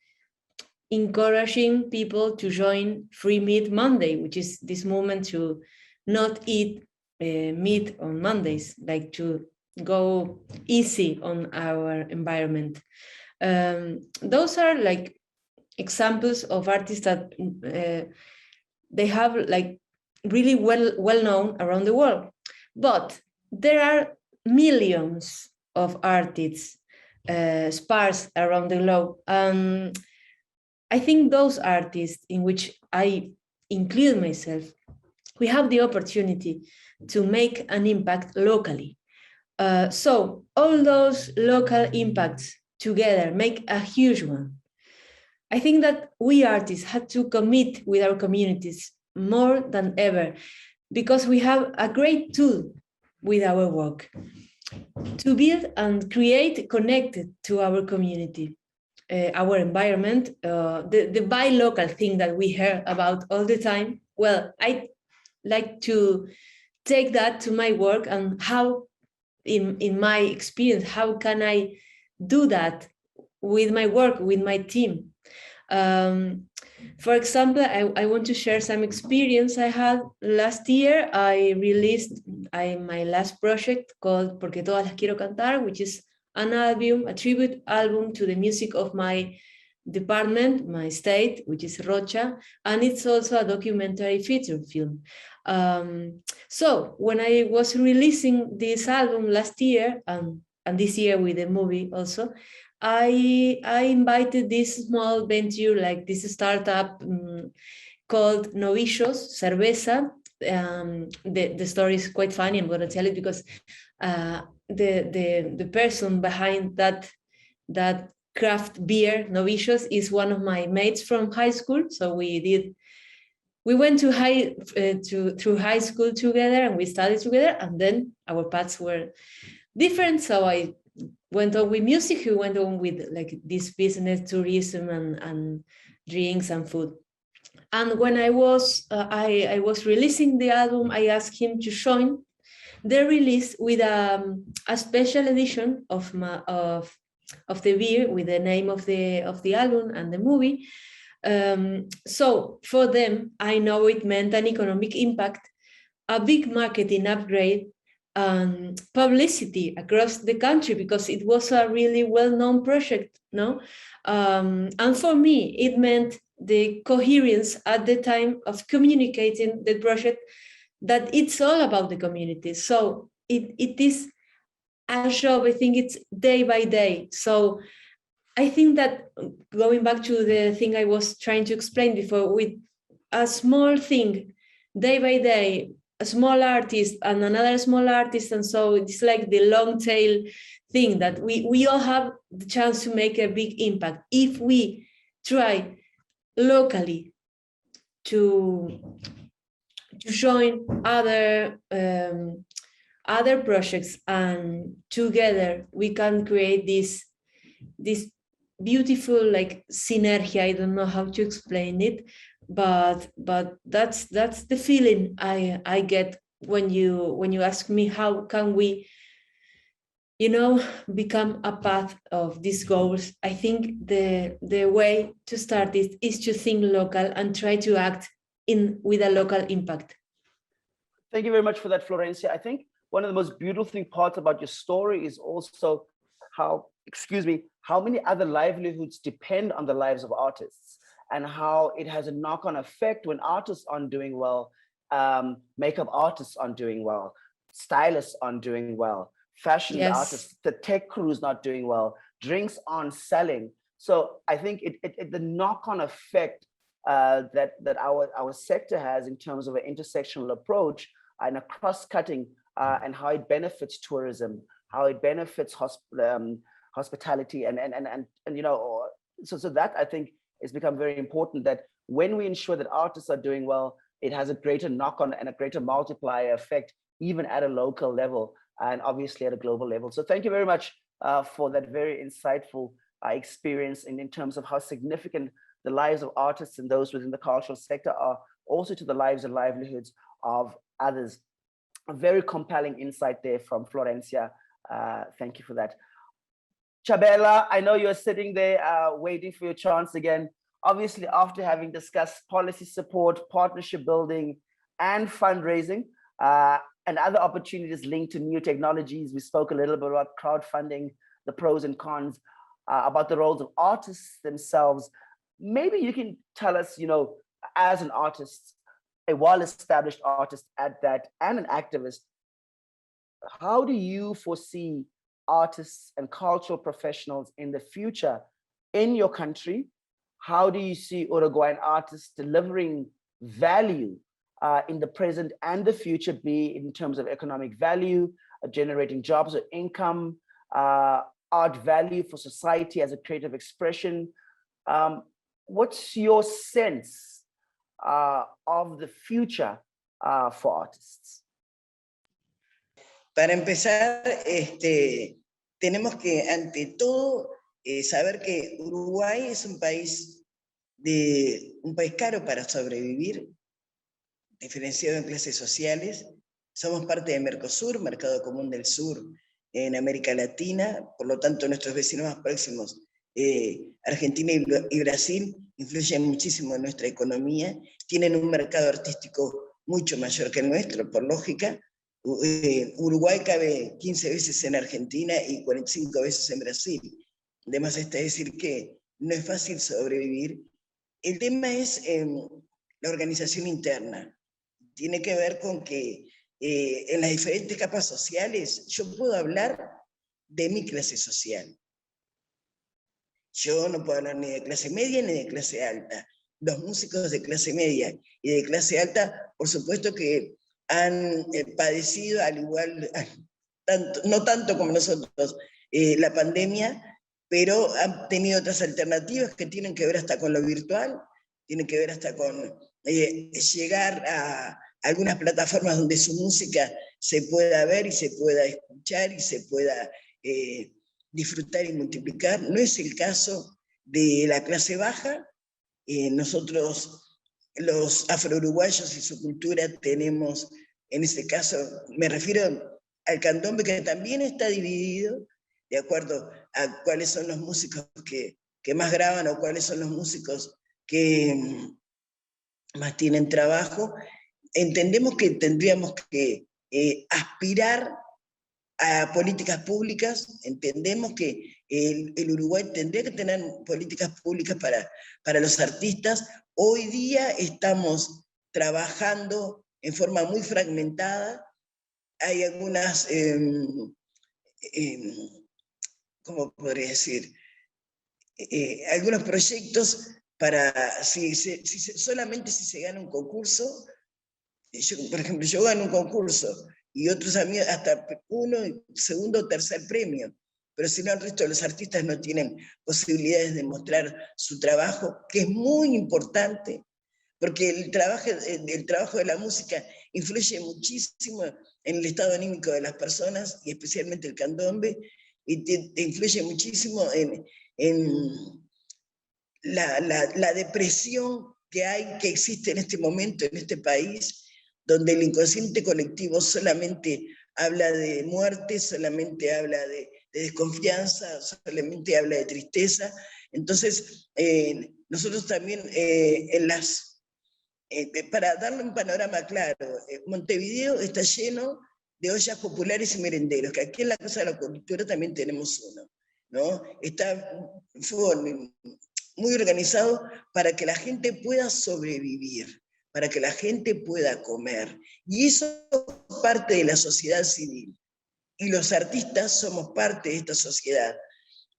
encouraging people to join Free Meat Monday, which is this movement to not eat meat on Mondays, like to go easy on our environment. Those are like examples of artists that they have like really well known around the world. But there are millions of artists sparse around the globe. I think those artists, in which I include myself, we have the opportunity to make an impact locally. So all those local impacts together make a huge one. I think that we artists have to commit with our communities more than ever, because we have a great tool with our work to build and create connected to our community, our environment, the buy local thing that we hear about all the time. Well, I like to take that to my work, and how, in my experience, how can I do that with my work, with my team? For example, I want to share some experience I had last year. I released my last project called Porque Todas Las Quiero Cantar, which is an album, a tribute album to the music of my department, my state, which is Rocha, and it's also a documentary feature film. So when I was releasing this album last year, and this year with the movie also, I invited this small venture, like this startup called Novillos Cerveza. The story is quite funny. I'm going to tell it because the person behind that craft beer Novillos is one of my mates from high school. So we went through high school together, and we studied together, and then our paths were different. So I went on with music, he went on with like this business, tourism, and drinks and food. And when I was releasing the album, I asked him to join the release with a special edition of the beer with the name of the album and the movie. So for them, I know it meant an economic impact, a big marketing upgrade, and publicity across the country, because it was a really well-known project, no? And for me, it meant the coherence at the time of communicating the project, that it's all about the community. So it is a job, I think it's day by day. So I think that, going back to the thing I was trying to explain before, with a small thing, day by day, a small artist and another small artist, and so it's like the long tail thing that we all have the chance to make a big impact if we try locally to join other projects, and together we can create this beautiful like synergy. I don't know how to explain it, but that's the feeling I get when you ask me how can we become a path of these goals. I think the way to start is to think local and try to act with a local impact. Thank you very much for that, Florencia. I think one of the most beautiful parts about your story is also how many other livelihoods depend on the lives of artists, and how it has a knock-on effect when artists aren't doing well, makeup artists aren't doing well, stylists aren't doing well, fashion artists, the tech crew's not doing well, drinks aren't selling. So I think the knock-on effect that our sector has in terms of an intersectional approach and a cross-cutting, and how it benefits tourism, how it benefits hospitality, and so that I think has become very important, that when we ensure that artists are doing well, it has a greater knock-on and a greater multiplier effect, even at a local level and obviously at a global level. So thank you very much for that very insightful experience in terms of how significant the lives of artists and those within the cultural sector are also to the lives and livelihoods of others. A very compelling insight there from Florencia. Thank you for that. Chabela, I know you're sitting there waiting for your chance again. Obviously, after having discussed policy support, partnership building, and fundraising, and other opportunities linked to new technologies, we spoke a little bit about crowdfunding, the pros and cons, about the roles of artists themselves. Maybe you can tell us, as an artist, a well-established artist at that, and an activist, how do you foresee artists and cultural professionals in the future in your country? How do you see Uruguayan artists delivering value in the present and the future, be in terms of economic value, generating jobs or income, art value for society as a creative expression? What's your sense of the future for artists? Para empezar, tenemos que, ante todo, saber que Uruguay es un país caro para sobrevivir, diferenciado en clases sociales. Somos parte de Mercosur, Mercado Común del Sur, en América Latina, por lo tanto nuestros vecinos más próximos, Argentina y Brasil, influyen muchísimo en nuestra economía, tienen un mercado artístico mucho mayor que el nuestro, por lógica. Uruguay cabe 15 veces en Argentina y 45 veces en Brasil. Además está decir que no es fácil sobrevivir. El tema es la organización interna. Tiene que ver con que en las diferentes capas sociales yo puedo hablar de mi clase social. Yo no puedo hablar ni de clase media ni de clase alta. Los músicos de clase media y de clase alta, por supuesto que han padecido al igual, no tanto como nosotros, la pandemia, pero han tenido otras alternativas que tienen que ver hasta con lo virtual, tienen que ver hasta con llegar a algunas plataformas donde su música se pueda ver y se pueda escuchar y se pueda disfrutar y multiplicar. No es el caso de la clase baja. Nosotros, los afro-uruguayos y su cultura, tenemos, en ese caso, me refiero al candombe, que también está dividido de acuerdo a cuáles son los músicos que más graban o cuáles son los músicos que más tienen trabajo. Entendemos que tendríamos que aspirar a políticas públicas. Entendemos que el Uruguay tendría que tener políticas públicas para los artistas. Hoy día estamos trabajando en forma muy fragmentada. Hay algunas, ¿cómo podría decir? Algunos proyectos para, solamente si se gana un concurso. Por ejemplo, yo gano un concurso y otros amigos hasta uno, segundo o tercer premio, pero si no, el resto de los artistas no tienen posibilidades de mostrar su trabajo, que es muy importante, porque el trabajo de la música influye muchísimo en el estado anímico de las personas, y especialmente el candombe, y te influye muchísimo en la depresión que existe en este momento en este país, donde el inconsciente colectivo solamente habla de muerte, solamente habla de desconfianza, solamente habla de tristeza. Entonces, nosotros también, para darle un panorama claro, Montevideo está lleno de ollas populares y merenderos, que aquí en la Casa de la Cultura también tenemos uno, ¿no? Fue muy organizado para que la gente pueda sobrevivir, para que la gente pueda comer. Y eso es parte de la sociedad civil. Y los artistas somos parte de esta sociedad.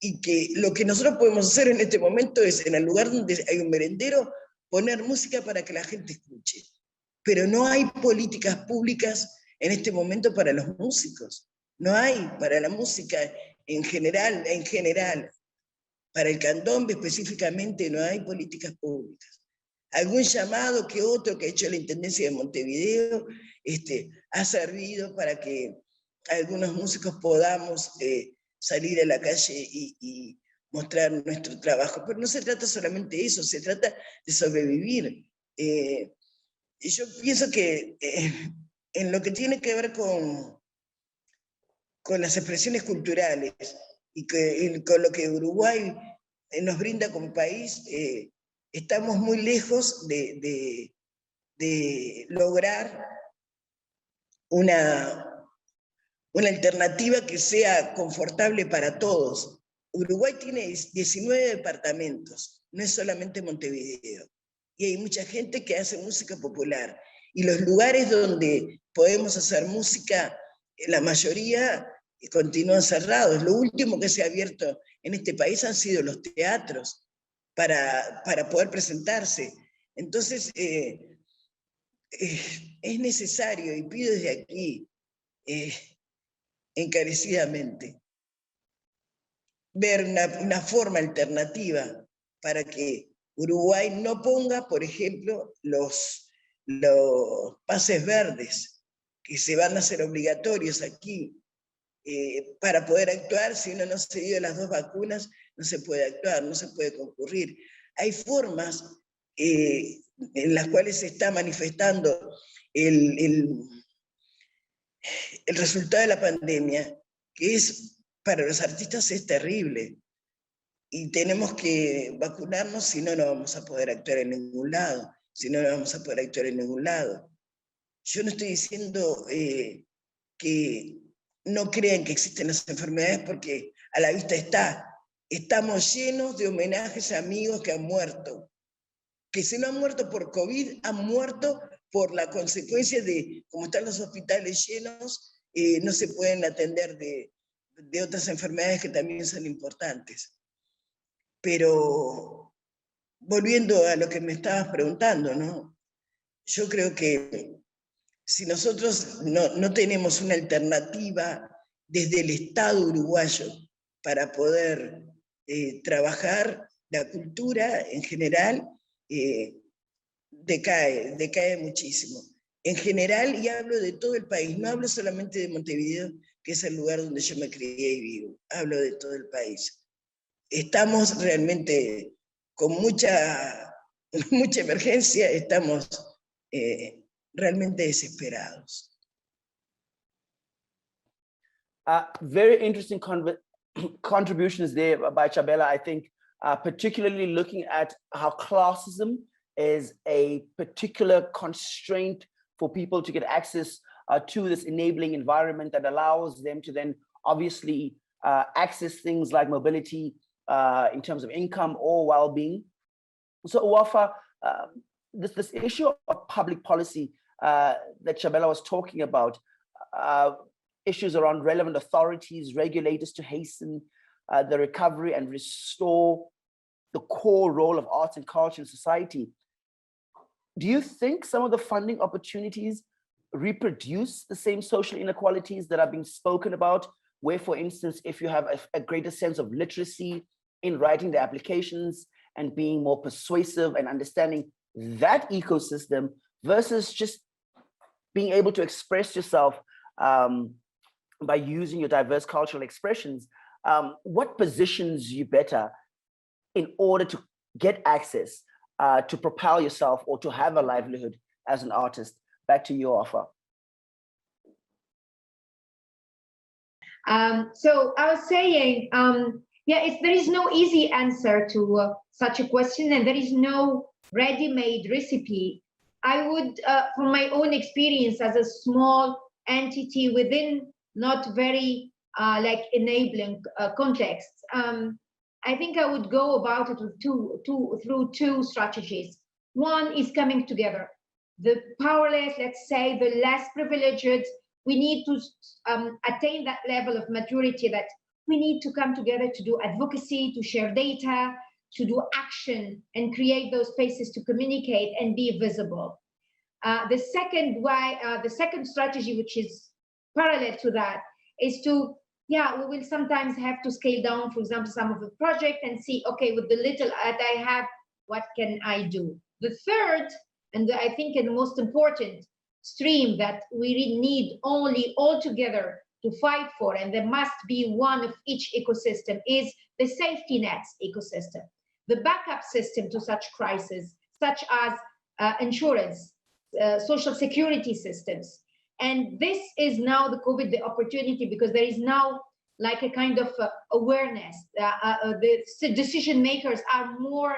Y que lo que nosotros podemos hacer en este momento es, en el lugar donde hay un merendero, poner música para que la gente escuche. Pero no hay políticas públicas en este momento para los músicos. No hay para la música en general. Para el candombe específicamente no hay políticas públicas. Algún llamado que otro que ha hecho la Intendencia de Montevideo ha servido para que algunos músicos podamos salir a la calle y mostrar nuestro trabajo. Pero no se trata solamente de eso, se trata de sobrevivir. Y yo pienso que en lo que tiene que ver con las expresiones culturales y con lo que Uruguay nos brinda como país, estamos muy lejos de lograr una alternativa que sea confortable para todos. Uruguay tiene 19 departamentos, no es solamente Montevideo, y hay mucha gente que hace música popular, y los lugares donde podemos hacer música, la mayoría continúan cerrados. Lo último que se ha abierto en este país han sido los teatros para poder presentarse. Entonces, es necesario, y pido desde aquí, encarecidamente, ver una forma alternativa para que Uruguay no ponga, por ejemplo, los pases verdes, que se van a hacer obligatorios aquí, para poder actuar. Si uno no se dio las 2 vacunas, no se puede actuar, no se puede concurrir. Hay formas en las cuales se está manifestando el resultado de la pandemia, que es, para los artistas es terrible. Y tenemos que vacunarnos, si no, no vamos a poder actuar en ningún lado. Si no, no vamos a poder actuar en ningún lado. Yo no estoy diciendo que no crean que existen las enfermedades, porque a la vista está. Estamos llenos de homenajes a amigos que han muerto. Que si no han muerto por COVID, han muerto por la consecuencia de, como están los hospitales llenos, no se pueden atender de otras enfermedades que también son importantes. Pero volviendo a lo que me estabas preguntando, ¿no? Yo creo que si nosotros no tenemos una alternativa desde el Estado uruguayo para poder trabajar, la cultura en general decae muchísimo. En general, y hablo de todo el país, no hablo solamente de Montevideo, que es el lugar donde yo me crié y vivo, hablo de todo el país. Estamos realmente con mucha emergencia, estamos realmente desesperados. Very interesting contributions there by Chabela, I think, particularly looking at how classism is a particular constraint for people to get access to this enabling environment that allows them to then obviously access things like mobility in terms of income or well-being. So Wafa, this issue of public policy that Chabela was talking about, issues around relevant authorities, regulators to hasten the recovery and restore the core role of arts and culture in society. Do you think some of the funding opportunities reproduce the same social inequalities that are being spoken about, where, for instance, if you have a greater sense of literacy in writing the applications and being more persuasive and understanding that ecosystem versus just being able to express yourself by using your diverse cultural expressions, what positions you better in order to get access to propel yourself or to have a livelihood as an artist? Back to you, Wafa. So I was saying, there is no easy answer to such a question, and there is no ready-made recipe. I would, from my own experience as a small entity within not very enabling contexts, I think I would go about it with through two strategies. One is coming together. The powerless, let's say, the less privileged, we need to attain that level of maturity that we need to come together to do advocacy, to share data, to do action, and create those spaces to communicate and be visible. The second strategy, which is parallel to that, is to, we will sometimes have to scale down, for example, some of the project and see, okay, with the little that I have, what can I do? The third, and I think the most important stream that we really need only all together to fight for, and there must be one of each ecosystem, is the safety nets ecosystem, the backup system to such crises, such as insurance, social security systems. And this is now the COVID, the opportunity, because there is now like a kind of awareness. The decision makers are more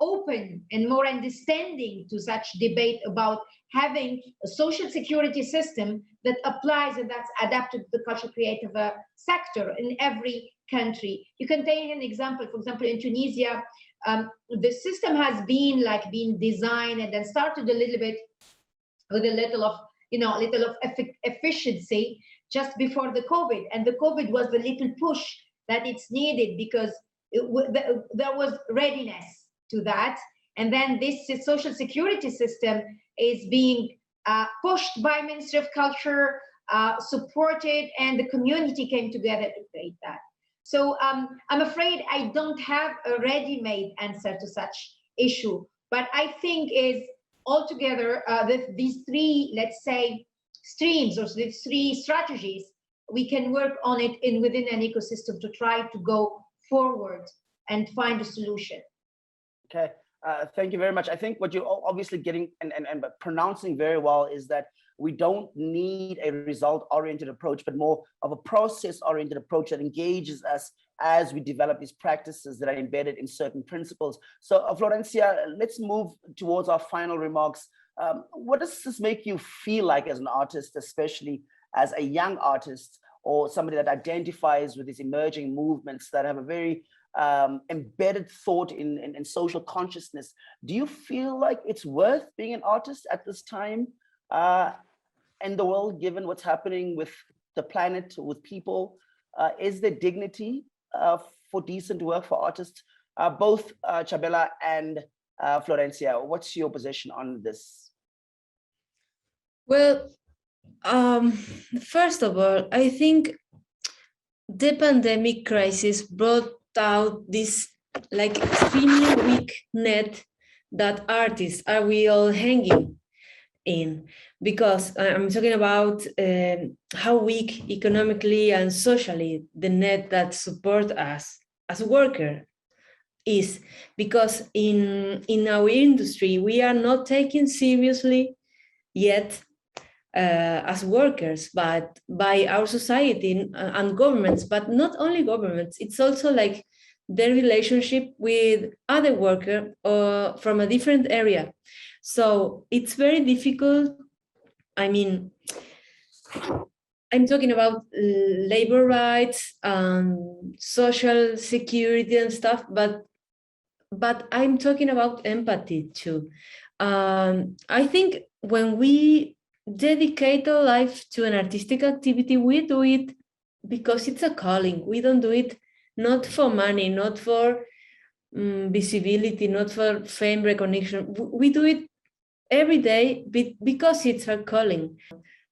open and more understanding to such debate about having a social security system that applies and that's adapted to the cultural creative sector in every country. You can take an example, for example, in Tunisia, the system has been designed and then started a little bit with a little of efficiency just before the COVID, and the COVID was the little push that it's needed because there was readiness to that. And then this social security system is being pushed by Ministry of Culture, supported, and the community came together to create that. So I'm afraid I don't have a ready-made answer to such issue. But I think is altogether these three, let's say, streams or these three strategies, we can work on it within an ecosystem to try to go forward and find a solution. Okay, thank you very much. I think what you're obviously getting and pronouncing very well is that we don't need a result-oriented approach, but more of a process-oriented approach that engages us as we develop these practices that are embedded in certain principles. So, Florencia, let's move towards our final remarks. What does this make you feel like as an artist, especially as a young artist or somebody that identifies with these emerging movements that have a very embedded thought in social consciousness? Do you feel like it's worth being an artist at this time in the world, given what's happening with the planet, with people? Is there dignity for decent work for artists? Both Chabela and Florencia, what's your position on this? Well, first of all, I think the pandemic crisis brought out this like extremely weak net that artists are we all hanging in, because I'm talking about how weak economically and socially the net that support us as a worker is, because in our industry we are not taken seriously yet as workers, but by our society and governments, but not only governments, it's also like their relationship with other workers from a different area. So it's very difficult. I mean, I'm talking about labor rights and social security and stuff, but I'm talking about empathy too. I think when we dedicate our life to an artistic activity, we do it because it's a calling. We don't do it not for money, not for visibility, not for fame, recognition. We do it every day because it's our calling.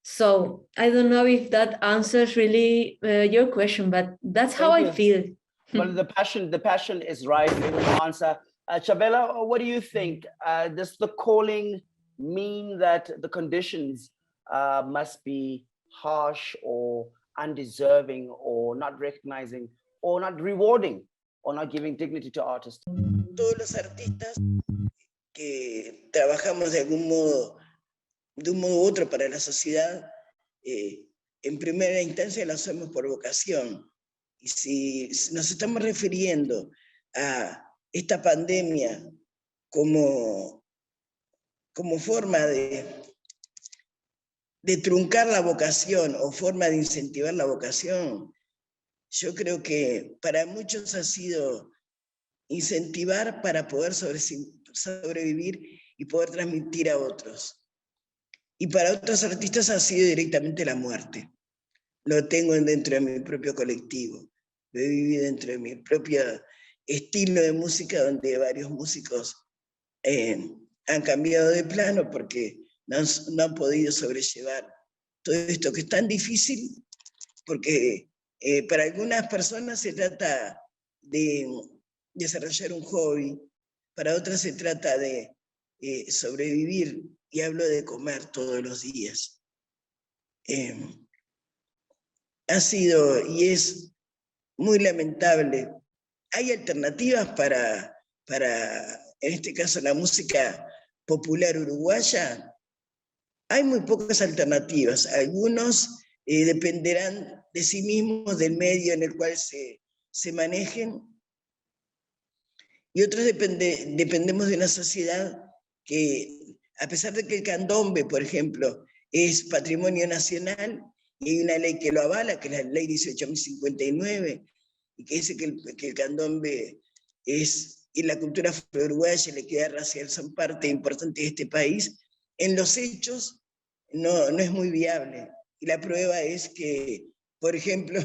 So I don't know if that answers really your question, but that's how I feel. Well, the passion is right in the answer. Chabela, what do you think? Does the calling mean that the conditions must be harsh or undeserving or not recognizing or not rewarding or not giving dignity to artists? Todos los artistas que trabajamos de un modo u otro para la sociedad, en primera instancia lo hacemos por vocación. Y si nos estamos refiriendo a esta pandemia como forma de truncar la vocación o forma de incentivar la vocación, yo creo que para muchos ha sido incentivar para poder sobrevivir y poder transmitir a otros. Y para otros artistas ha sido directamente la muerte. Lo tengo dentro de mi propio colectivo, lo he vivido dentro de mi propio estilo de música, donde varios músicos han cambiado de plano porque no han podido sobrellevar todo esto que es tan difícil, porque para algunas personas se trata de desarrollar un hobby, para otras se trata de sobrevivir, y hablo de comer todos los días. Ha sido y es muy lamentable. Hay alternativas para, en este caso, la música popular uruguaya. Hay muy pocas alternativas. Algunos dependerán de sí mismos, del medio en el cual se manejen, y otros dependemos de una sociedad que, a pesar de que el candombe, por ejemplo, es patrimonio nacional, y hay una ley que lo avala, que es la ley 18.059, y que dice que el candombe y la cultura uruguaya y la equidad racial son parte importante de este país, en los hechos no es muy viable. Y la prueba es que, por ejemplo,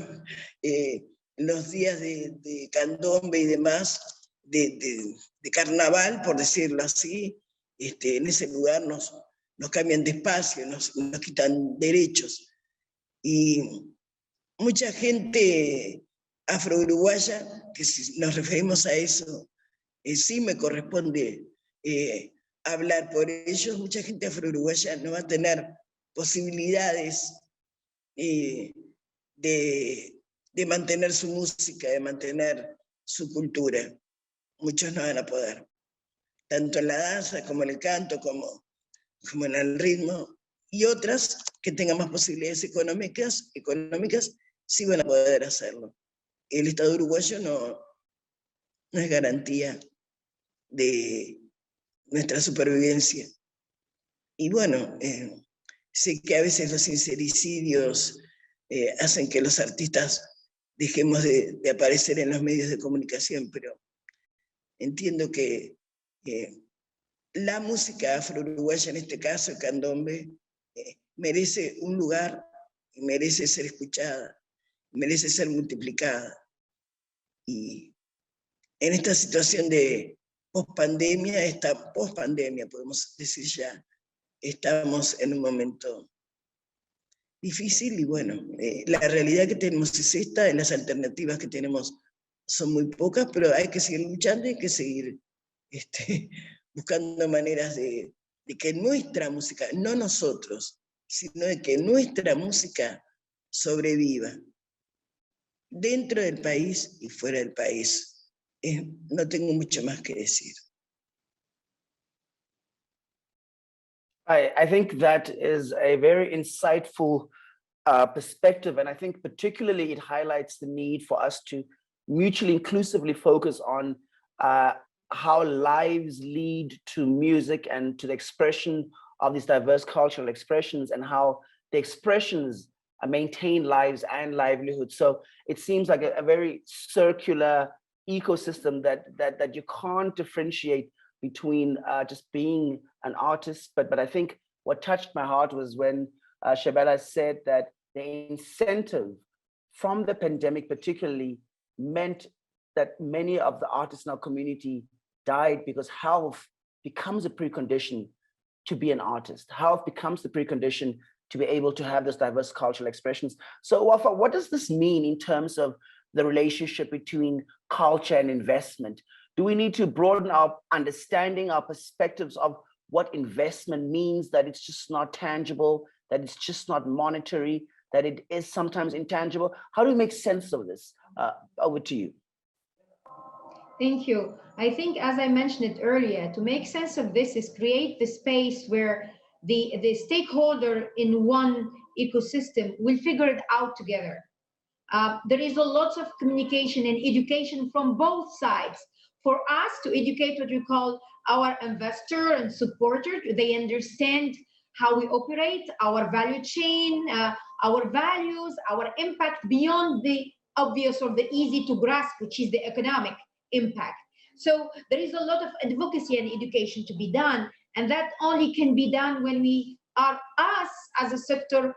los días de candombe y demás, de carnaval, por decirlo así, en ese lugar nos cambian de espacio, nos quitan derechos. Y mucha gente afro-uruguaya, que si nos referimos a eso, sí me corresponde hablar por ellos. Mucha gente afro-uruguaya no va a tener posibilidades de mantener su música, de mantener su cultura. Muchos no van a poder, tanto en la danza como en el canto, como en el ritmo, y otras que tengan más posibilidades económicas sí van a poder hacerlo. El Estado uruguayo no es garantía de nuestra supervivencia. Y bueno, sé que a veces los sincericidios hacen que los artistas dejemos de aparecer en los medios de comunicación, pero entiendo que la música afro-uruguaya, en este caso el candombe, merece un lugar, merece ser escuchada, merece ser multiplicada. Y en esta situación de post-pandemia, podemos decir ya, estamos en un momento difícil y bueno, la realidad que tenemos es esta, las alternativas que tenemos son muy pocas, pero hay que seguir luchando y hay que seguir buscando maneras de que nuestra música, no nosotros, sino de que nuestra música sobreviva dentro del país y fuera del país. No tengo mucho más que decir. I think that is a very insightful perspective, and I think particularly it highlights the need for us to mutually inclusively focus on how lives lead to music and to the expression of these diverse cultural expressions, and how the expressions maintain lives and livelihoods. So it seems like a very circular ecosystem that you can't differentiate between just being an artist. But I think what touched my heart was when Shabella said that the incentive from the pandemic particularly meant that many of the artists in our community died because health becomes a precondition to be an artist. Health becomes the precondition to be able to have those diverse cultural expressions. So Wafa, what does this mean in terms of the relationship between culture and investment? Do we need to broaden our understanding, our perspectives of what investment means, that it's just not tangible, that it's just not monetary, that it is sometimes intangible? How do we make sense of this? Over to you. Thank you. I think, as I mentioned it earlier, to make sense of this is create the space where the stakeholder in one ecosystem will figure it out together. There is a lot of communication and education from both sides. For us to educate what we call our investor and supporter, they understand how we operate, our value chain, our values, our impact beyond the obvious or the easy to grasp, which is the economic impact. So there is a lot of advocacy and education to be done, and that only can be done when we are, us as a sector,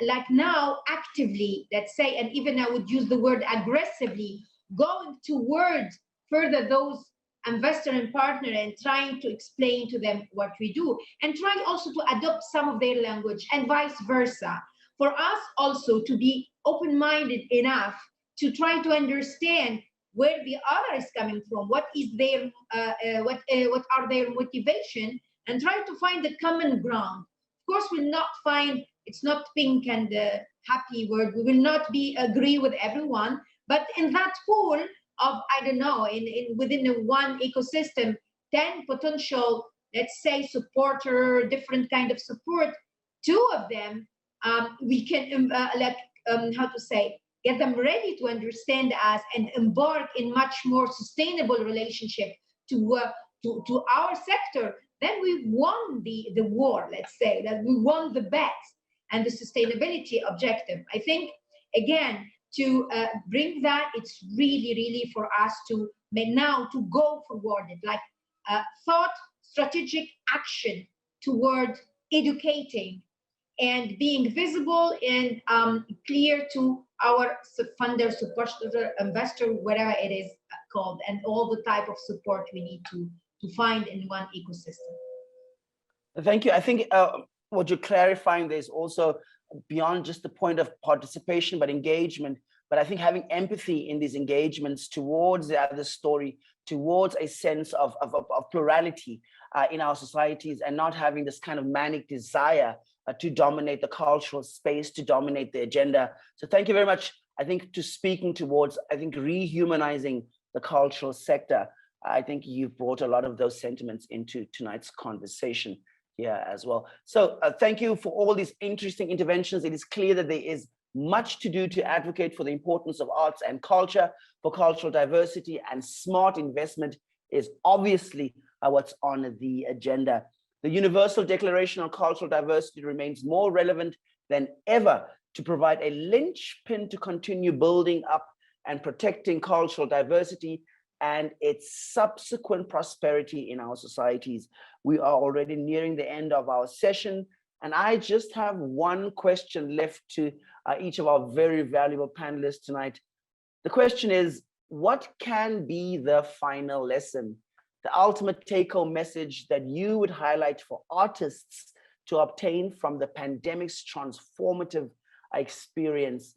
like now, actively, let's say, and even I would use the word aggressively, going towards further those investor and partner and trying to explain to them what we do, and trying also to adopt some of their language and vice versa. For us also to be open-minded enough to try to understand where the other is coming from, what is their, what are their motivation, and try to find the common ground. Of course, we'll not find, it's not pink and happy word, we will not agree with everyone, but in that pool of, I don't know, within the one ecosystem, 10 potential, let's say, supporter, different kind of support, 2 of them, we can, how to say, get them ready to understand us and embark in much more sustainable relationship to our sector, then we won the war, let's say, that we won the bet and the sustainability objective. I think, again, to bring that, it's really, really for us to now to go forward, like thought, strategic action toward educating and being visible and clear to our funder, supporter, investor, whatever it is called, and all the type of support we need to find in one ecosystem. Thank you. I think what you're clarifying, there's also beyond just the point of participation, but engagement, But I think having empathy in these engagements towards the other story, towards a sense of plurality in our societies, and not having this kind of manic desire to dominate the cultural space, to dominate the agenda. So thank you very much, I think, to speaking towards, I think, rehumanizing the cultural sector. I think you've brought a lot of those sentiments into tonight's conversation here as well. So thank you for all these interesting interventions. It is clear that there is much to do to advocate for the importance of arts and culture, for cultural diversity, and smart investment is obviously what's on the agenda. The Universal Declaration on Cultural Diversity remains more relevant than ever to provide a linchpin to continue building up and protecting cultural diversity and its subsequent prosperity in our societies. We are already nearing the end of our session, and I just have one question left to each of our very valuable panelists tonight. The question is, what can be the final lesson, the ultimate take-home message that you would highlight for artists to obtain from the pandemic's transformative experience?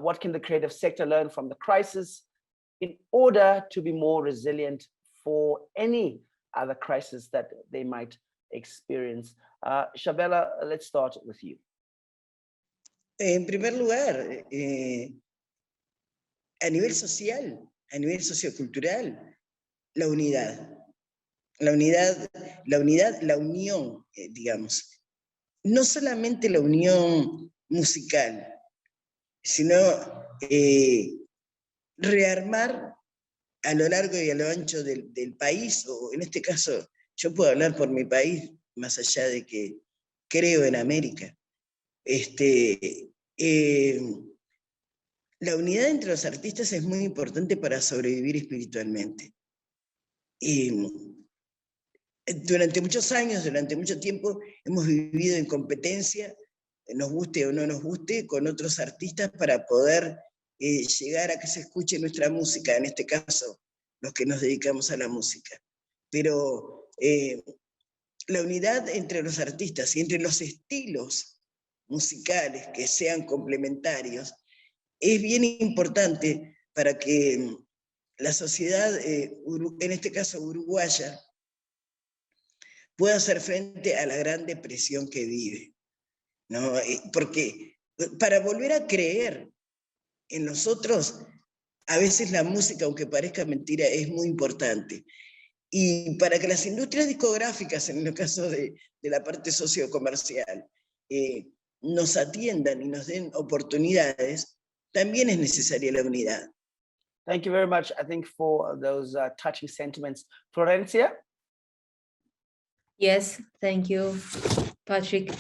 What can the creative sector learn from the crisis in order to be more resilient for any other crisis that they might experience? Shabella, let's start with you. En primer lugar, a nivel social, a nivel sociocultural, la unidad, la unión, digamos. No solamente la unión musical, sino rearmar a lo largo y a lo ancho del país, o en este caso, yo puedo hablar por mi país, más allá de que creo en América. La unidad entre los artistas es muy importante para sobrevivir espiritualmente. Durante muchos años, durante mucho tiempo, hemos vivido en competencia, nos guste o no nos guste, con otros artistas para poder llegar a que se escuche nuestra música, en este caso, los que nos dedicamos a la música. Pero la unidad entre los artistas y entre los estilos musicales que sean complementarios es bien importante para que la sociedad, en este caso uruguaya, pueda hacer frente a la gran depresión que vive, ¿no? Porque para volver a creer en nosotros, a veces la música, aunque parezca mentira, es muy importante. Y para que las industrias discográficas, en el caso de la parte sociocomercial, nos atiendan y nos den oportunidades, también es necesaria la unidad. Thank you very much, I think, for those touching sentiments. Florencia? Yes, thank you, Patrick.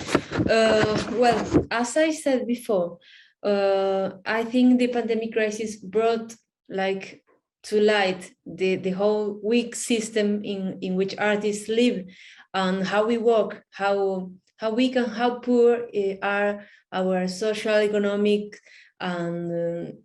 Well, as I said before, I think the pandemic crisis brought to light the whole weak system in which artists live and how we work, how weak and how poor are our social, economic, and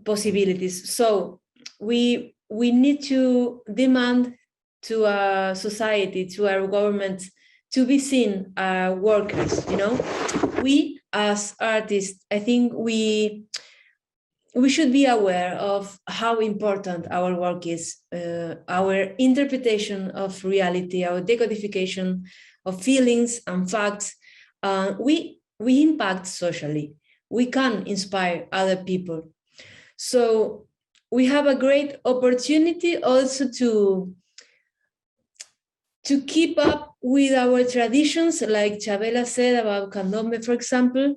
possibilities. So we need to demand to our society, to our government, to be seen as workers. You know, we as artists, I think we should be aware of how important our work is, our interpretation of reality, our decodification of feelings and facts. We impact socially. We can inspire other people. So we have a great opportunity also to keep up with our traditions, like Chabela said about candombe, for example,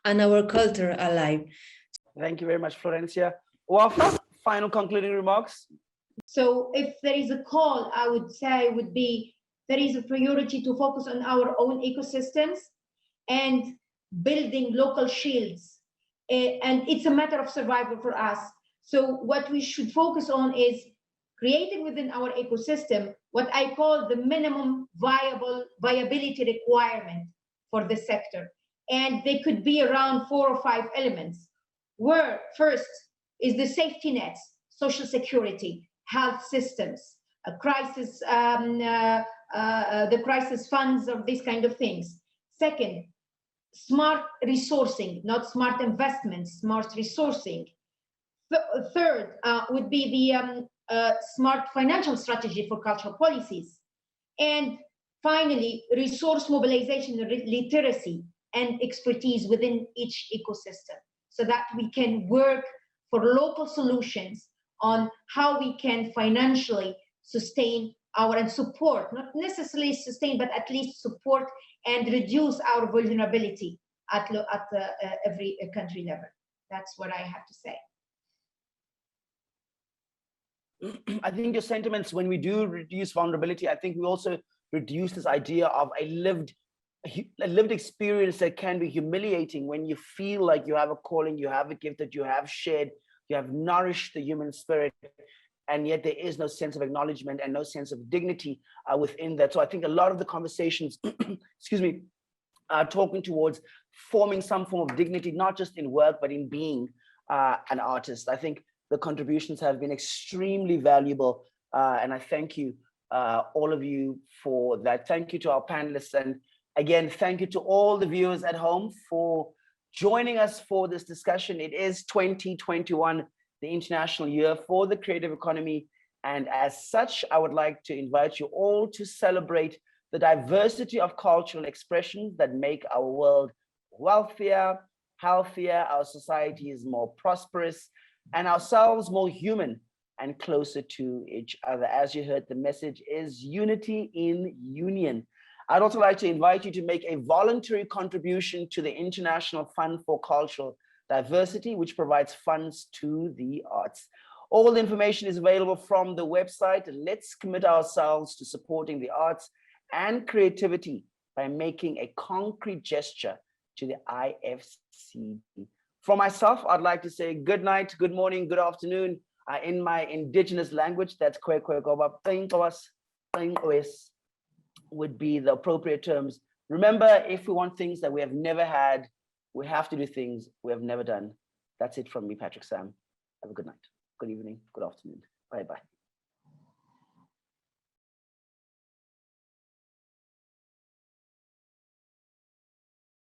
and our culture alive. Thank you very much, Florencia. Wafa, final concluding remarks? So if there is a call, I would say would be, there is a priority to focus on our own ecosystems and building local shields. And it's a matter of survival for us. So what we should focus on is creating within our ecosystem what I call the minimum viability requirement for the sector. And they could be around 4 or 5 elements, where first is the safety nets, social security, health systems, a crisis, the crisis funds, or these kind of things. Second, smart resourcing, not smart investments, smart resourcing. Third would be the smart financial strategy for cultural policies. And finally, resource mobilization, literacy, and expertise within each ecosystem, so that we can work for local solutions on how we can financially sustain and support, not necessarily sustain, but at least support and reduce our vulnerability at every country level. That's what I have to say. I think your sentiments, when we do reduce vulnerability, I think we also reduce this idea of a lived experience that can be humiliating when you feel like you have a calling, you have a gift that you have shared, you have nourished the human spirit, and yet there is no sense of acknowledgement and no sense of dignity within that. So I think a lot of the conversations, excuse me, are talking towards forming some form of dignity, not just in work, but in being an artist. I think the contributions have been extremely valuable, and I thank you, all of you, for that. Thank you to our panelists, and again, thank you to all the viewers at home for joining us for this discussion. It is 2021, the International Year for the Creative Economy, and as such, I would like to invite you all to celebrate the diversity of cultural expressions that make our world wealthier, healthier, our societies more prosperous, and ourselves more human and closer to each other. As you heard, the message is unity in union. I'd also like to invite you to make a voluntary contribution to the International Fund for Cultural Diversity, which provides funds to the arts. All the information is available from the website. Let's commit ourselves to supporting the arts and creativity by making a concrete gesture to the IFCD. For myself, I'd like to say good night, good morning, good afternoon in my indigenous language. That's would be the appropriate terms. Remember, if we want things that we have never had, we have to do things we have never done. That's it from me, Patrick Sam. Have a good night, good evening, good afternoon. Bye-bye.